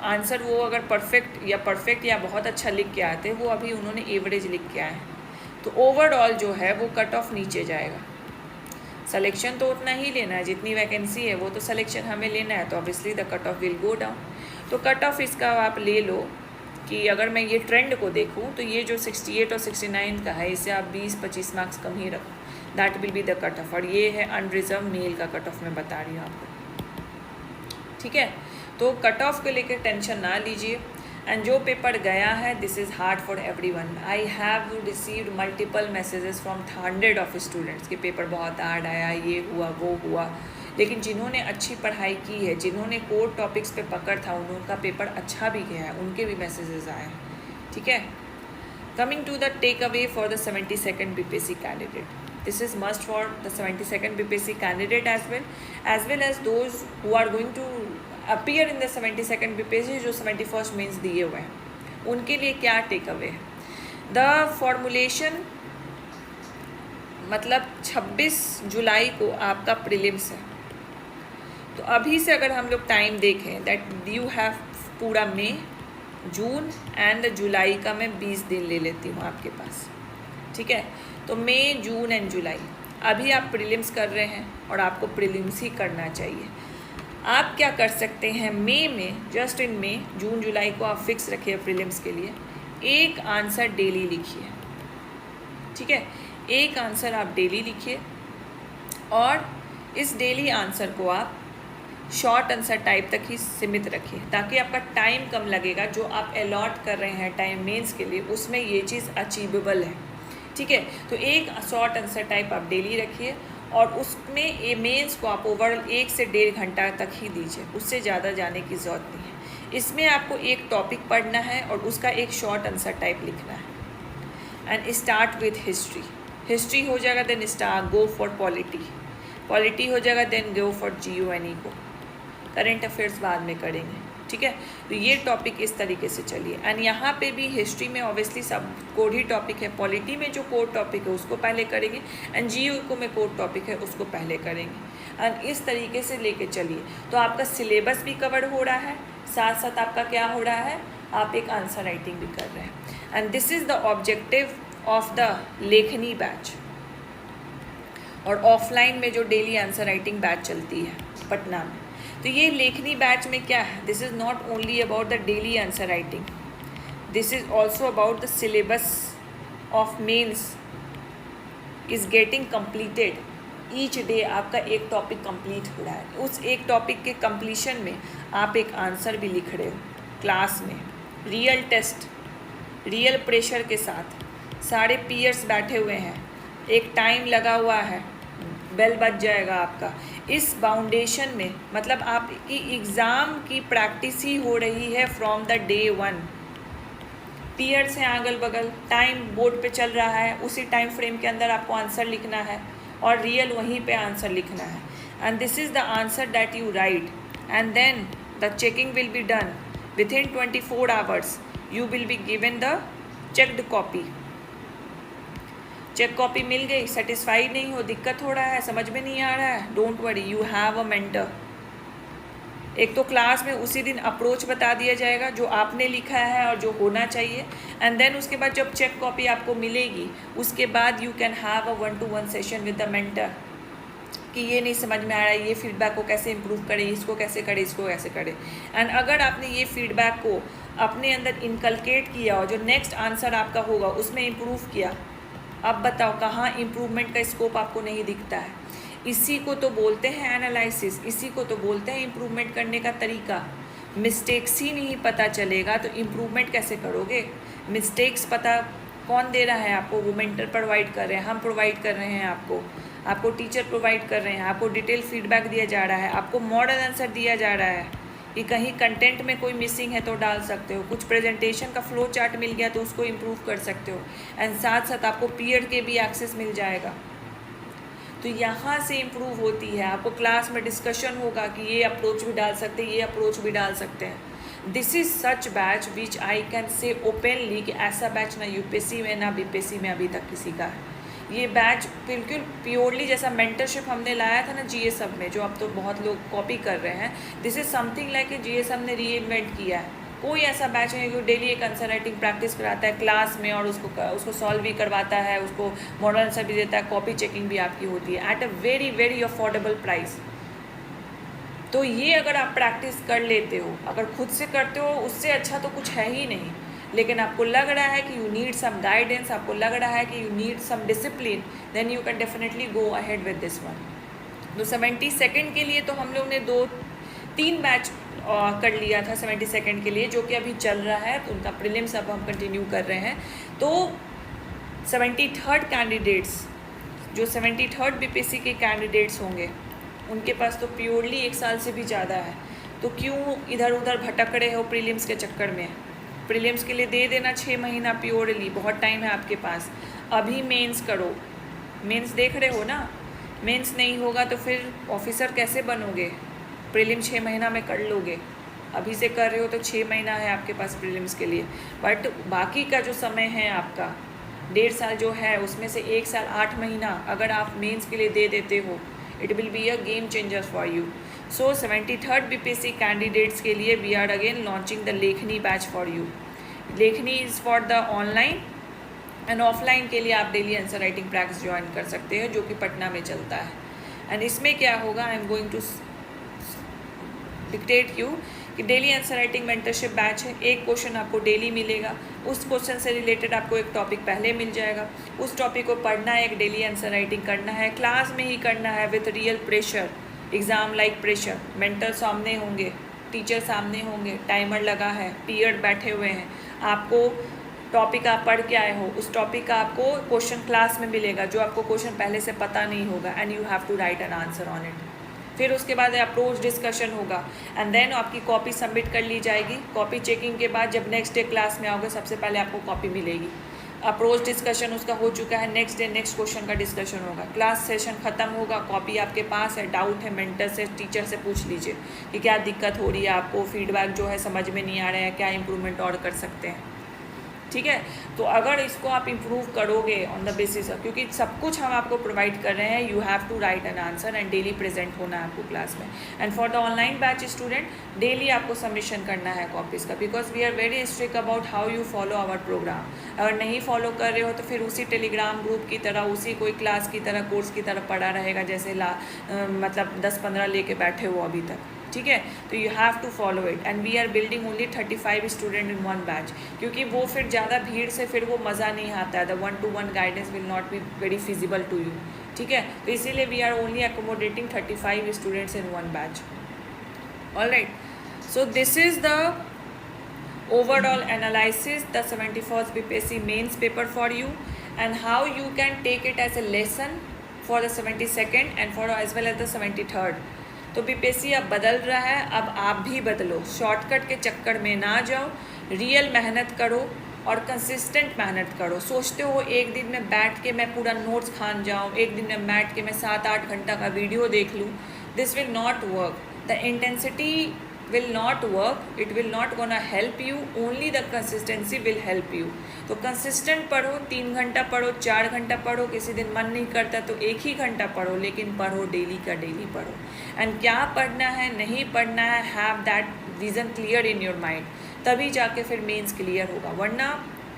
आंसर वो अगर परफेक्ट या बहुत अच्छा लिख के आते, वो अभी उन्होंने एवरेज लिख के आए हैं, तो ओवरऑल जो है वो कट ऑफ नीचे जाएगा। सिलेक्शन तो उतना ही लेना है, जितनी वैकेंसी है वो तो सिलेक्शन हमें लेना है, तो obviously the cut off will go down. तो कट ऑफ इसका आप ले लो कि अगर मैं ये ट्रेंड को देखूं तो ये जो 68 और 69 का है, इसे आप 20-25 मार्क्स कम ही रखो, that will be the cut of. और ये है अनरिजर्व मेल का कट ऑफ मैं बता रही हूँ आपको। ठीक है, तो कट ऑफ को लेकर टेंशन ना लीजिए। एंड जो पेपर गया है, this is hard for everyone. I have received multiple messages from 100 of students कि पेपर बहुत हार्ड आया, ये हुआ वो हुआ। लेकिन जिन्होंने अच्छी पढ़ाई की है, जिन्होंने कोर टॉपिक्स पे पकड़ था, उनका पेपर अच्छा भी गया है, उनके भी मैसेजेस आए हैं। ठीक है, coming to the take away for the 72nd BPSC candidate, this is must for the 72nd BPSC candidate as well as those who are going to appear in the 72nd BPSC जो 71st mains दिए हुए हैं, उनके लिए क्या take away है। The formulation मतलब 26 जुलाई को आपका प्रीलिम्स है। तो अभी से अगर हम लोग टाइम देखें दैट यू हैव पूरा मई, जून एंड जुलाई का मैं 20 दिन ले लेती हूँ आपके पास। ठीक है, तो मई, जून एंड जुलाई अभी आप प्रीलिम्स कर रहे हैं और आपको प्रीलिम्स ही करना चाहिए। आप क्या कर सकते हैं, मई में, जस्ट इन मई, जून जुलाई को आप फिक्स रखिए प्रीलिम्स के लिए, एक आंसर डेली लिखिए। ठीक है, एक आंसर आप डेली लिखिए और इस डेली आंसर को आप शॉर्ट आंसर टाइप तक ही सीमित रखिए, ताकि आपका टाइम कम लगेगा। जो आप अलॉट कर रहे हैं टाइम मेंस के लिए, उसमें ये चीज़ अचीवेबल है। ठीक है, तो एक शॉर्ट आंसर टाइप आप डेली रखिए और उसमें ये मेंस को आप ओवरऑल 1 से 1.5 घंटा तक ही दीजिए, उससे ज़्यादा जाने की ज़रूरत नहीं है। इसमें आपको एक टॉपिक पढ़ना है और उसका एक शॉर्ट आंसर टाइप लिखना है। एंड स्टार्ट विथ हिस्ट्री हो जाएगा, देन गो फॉर पॉलिटी हो जाएगा, देन गो फॉर GUNE को। करेंट अफेयर्स बाद में करेंगे। ठीक है, तो ये टॉपिक इस तरीके से चलिए। एंड यहाँ पे भी हिस्ट्री में ऑब्वियसली सब कोड ही टॉपिक है, पॉलिटी में जो कोड टॉपिक है उसको पहले करेंगे, एंड GUE में कोड टॉपिक है उसको पहले करेंगे। एंड इस तरीके से लेके चलिए, तो आपका सिलेबस भी कवर हो रहा है, साथ साथ आपका क्या हो रहा है, आप एक आंसर राइटिंग भी कर रहे हैं। And this is the objective of the Lekhni batch. और ऑफलाइन में जो डेली आंसर राइटिंग बैच चलती है पटना में, तो ये लेखनी बैच में क्या है, this is not only about the daily answer writing, this is also about the syllabus of mains is getting completed. Each day आपका एक टॉपिक कंप्लीट हो रहा है। उस एक टॉपिक के कंप्लीशन में आप एक आंसर भी लिख रहे हो क्लास में, रियल टेस्ट, रियल प्रेशर के साथ। सारे पीयर्स बैठे हुए हैं, एक टाइम लगा हुआ है, बेल बज जाएगा आपका। इस फाउंडेशन में मतलब आपकी एग्ज़ाम की प्रैक्टिस ही हो रही है फ्रॉम द डे 1। पीयर्स हैं अगल बगल, टाइम बोर्ड पे चल रहा है, उसी टाइम फ्रेम के अंदर आपको आंसर लिखना है और रियल वहीं पे आंसर लिखना है। And this is the answer that you write and then the checking will be done within 24 hours. You will be given the checked copy. Check copy मिल गई, सेटिस्फाइड नहीं हो, दिक्कत हो रहा है, समझ में नहीं आ रहा है, don't worry, you have a mentor. एक तो क्लास में उसी दिन अप्रोच बता दिया जाएगा जो आपने लिखा है और जो होना चाहिए, एंड देन उसके बाद जब चेक कॉपी आपको मिलेगी उसके बाद you can have a 1-to-1 session with the mentor कि ये नहीं समझ में आ रहा है, ये फीडबैक को कैसे इम्प्रूव करें, इसको कैसे करें, इसको कैसे करें। एंड अगर आपने ये फीडबैक को अपने अंदर इनकलकेट किया और जो नेक्स्ट आंसर आपका होगा उसमें इम्प्रूव किया, अब बताओ कहाँ इम्प्रूवमेंट का स्कोप आपको नहीं दिखता है। इसी को तो बोलते हैं एनालिसिस, इसी को तो बोलते हैं इम्प्रूवमेंट करने का तरीका। मिस्टेक्स ही नहीं पता चलेगा तो इम्प्रूवमेंट कैसे करोगे। मिस्टेक्स पता कौन दे रहा है आपको, वो मेंटर प्रोवाइड कर रहे हैं, हम प्रोवाइड कर रहे हैं आपको टीचर प्रोवाइड कर रहे हैं, आपको डिटेल फीडबैक दिया जा रहा है, आपको मॉडल आंसर दिया जा रहा है कि कहीं कंटेंट में कोई मिसिंग है तो डाल सकते हो, कुछ प्रेजेंटेशन का फ्लो चार्ट मिल गया तो उसको इम्प्रूव कर सकते हो, एंड साथ साथ आपको पीरियड के भी एक्सेस मिल जाएगा। तो यहाँ से इम्प्रूव होती है। आपको क्लास में डिस्कशन होगा कि ये अप्रोच भी डाल सकते हैं, ये अप्रोच भी डाल सकते हैं। This is such batch which I can say openly कि ऐसा बैच ना यूपीएससी में ना बीपीएससी में अभी तक किसी का है। ये बैच बिल्कुल प्योरली जैसा मेंटरशिप हमने लाया था ना जीएसएफ में, जो अब तो बहुत लोग कॉपी कर रहे हैं, this is something like GSF ने री इन्वेंट किया है। कोई ऐसा बैच नहीं जो डेली एक आंसर राइटिंग प्रैक्टिस कराता है क्लास में और उसको सॉल्व भी करवाता है, उसको मॉडल आंसर भी देता है, कॉपी चेकिंग भी आपकी होती है at a very very affordable price. तो ये अगर आप प्रैक्टिस कर लेते हो, अगर खुद से करते हो, उससे अच्छा तो कुछ है ही नहीं। लेकिन आपको लग रहा है कि यू नीड सम गाइडेंस, आपको लग रहा है कि you need some discipline, then you can definitely go ahead with this one. तो 72nd के लिए तो हम लोग ने 2-3 बैच कर लिया था 72nd के लिए, जो कि अभी चल रहा है, तो उनका प्रीलिम्स अब हम कंटिन्यू कर रहे हैं। तो 73rd कैंडिडेट्स, जो 73rd बीपीएससी के कैंडिडेट्स होंगे, उनके पास तो प्योरली 1 साल से भी ज़्यादा है, तो क्यों इधर उधर भटक रहे हो प्रीलिम्स के चक्कर में। प्रीलिम्स के लिए दे देना 6 महीना प्योरली, बहुत टाइम है आपके पास। अभी मेंस करो, मेंस देख रहे हो ना, मेंस नहीं होगा तो फिर ऑफिसर कैसे बनोगे। प्रीलिम 6 महीना में कर लोगे, अभी से कर रहे हो तो 6 महीना है आपके पास प्रीलिम्स के लिए, बट बाकी का जो समय है आपका 1.5 साल जो है, उसमें से 1 साल 8 महीना अगर आप मेंस के लिए दे देते हो, it will be a game changer for you. So 73rd BPSC candidates के लिए we are again launching the Lekhni batch for you. Lekhni is for the online, and offline के लिए आप daily answer writing practice join कर सकते हो, जो कि पटना में चलता है। एंड इसमें क्या होगा, I am going to dictate you कि daily answer writing mentorship batch है। एक क्वेश्चन आपको डेली मिलेगा, उस क्वेश्चन से रिलेटेड आपको एक टॉपिक पहले मिल जाएगा, उस टॉपिक को पढ़ना है, एक डेली आंसर राइटिंग करना है, क्लास में ही करना है with real pressure, exam like pressure. Mentor सामने होंगे, टीचर सामने होंगे, टाइमर लगा है, पीरियड बैठे हुए हैं, आपको टॉपिक आप पढ़ के आए हो, उस टॉपिक का आपको क्वेश्चन क्लास में मिलेगा जो आपको क्वेश्चन पहले से पता नहीं होगा, and you have to write an answer on it. फिर उसके बाद अप्रोच डिस्कशन होगा, एंड देन आपकी कॉपी सबमिट कर ली जाएगी। कॉपी चेकिंग के बाद जब नेक्स्ट डे क्लास में आओगे, सबसे पहले आपको कॉपी मिलेगी। अप्रोच डिस्कशन उसका हो चुका है, नेक्स्ट डे नेक्स्ट क्वेश्चन का डिस्कशन होगा, क्लास सेशन ख़त्म होगा, कॉपी आपके पास है, डाउट है मेंटर से, टीचर से पूछ लीजिए कि क्या दिक्कत हो रही है आपको, फीडबैक जो है समझ में नहीं आ रहा है, क्या इंप्रूवमेंट और कर सकते हैं। ठीक है, तो अगर इसको आप इम्प्रूव करोगे ऑन द बेसिस ऑफ, क्योंकि सब कुछ हम आपको प्रोवाइड कर रहे हैं, you have to write an answer and daily present होना है आपको क्लास में। And for the online batch student, daily आपको सबमिशन करना है कॉपीज़ का, because we are very strict about how you follow our program. अगर नहीं फॉलो कर रहे हो तो फिर उसी टेलीग्राम ग्रुप की तरह, उसी कोई क्लास की तरह, कोर्स की तरह पढ़ा रहेगा, जैसे मतलब 10-15 लेके बैठे हो अभी तक। ठीक है, तो you have to follow it and we are building only 35 student in one batch, क्योंकि वो फिर ज़्यादा भीड़ से फिर वो मज़ा नहीं आता है, the 1-to-1 guidance will not be very feasible to you, ठीक है, तो इसीलिए we are only accommodating 35 students in one batch. Alright, so this is the overall analysis, the 71st BPSC mains paper for you, and how you can take it as a lesson for the 72nd and for as well as the 73rd. तो BPSC अब बदल रहा है, अब आप भी बदलो, shortcut के चक्कर में ना जाओ, रियल मेहनत करो और कंसिस्टेंट मेहनत करो. सोचते हो एक दिन में बैठ के मैं पूरा नोट्स खान जाऊँ, एक दिन में बैठ के मैं 7-8 घंटा का वीडियो देख लूँ, this will not work. The intensity will not work, it will not gonna help you, only the consistency will help you. तो consistent पढ़ो, 3 घंटा पढ़ो, 4 घंटा पढ़ो, किसी दिन मन नहीं करता तो 1 ही घंटा पढ़ो, लेकिन पढ़ो, डेली का डेली पढ़ो. एंड क्या पढ़ना है नहीं पढ़ना है, have that vision clear in your mind, तभी जाके फिर मेंस क्लियर होगा. वरना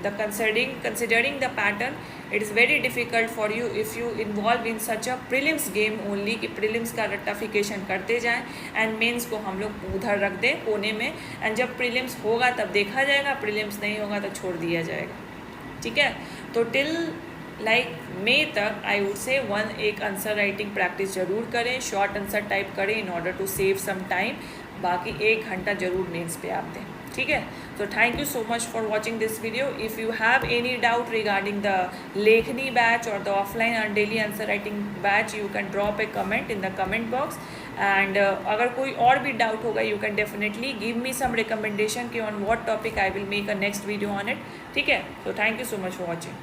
the considering the pattern, it is very difficult for you if you involve in such a prelims game only, कि prelims का rectification करते जाएं and mains को हम लोग उधर रख दें कोने में, and जब prelims होगा तब देखा जाएगा, prelims नहीं होगा तो छोड़ दिया जाएगा. ठीक है, तो till लाइक मे तक आई वुड से एक आंसर राइटिंग प्रैक्टिस ज़रूर करें, शॉर्ट आंसर टाइप करें in order to save some time, बाकी 1 घंटा ज़रूर मेंस पे आप दें. ठीक है, so thank you so much for watching this video. If you have any doubt regarding the Lekhni batch or the offline and daily answer writing batch, you can drop a comment in the comment box. And अगर कोई और भी doubt होगा, you can definitely give me some recommendation कि on what topic I will make a next video on it. ठीक है, so thank you so much for watching.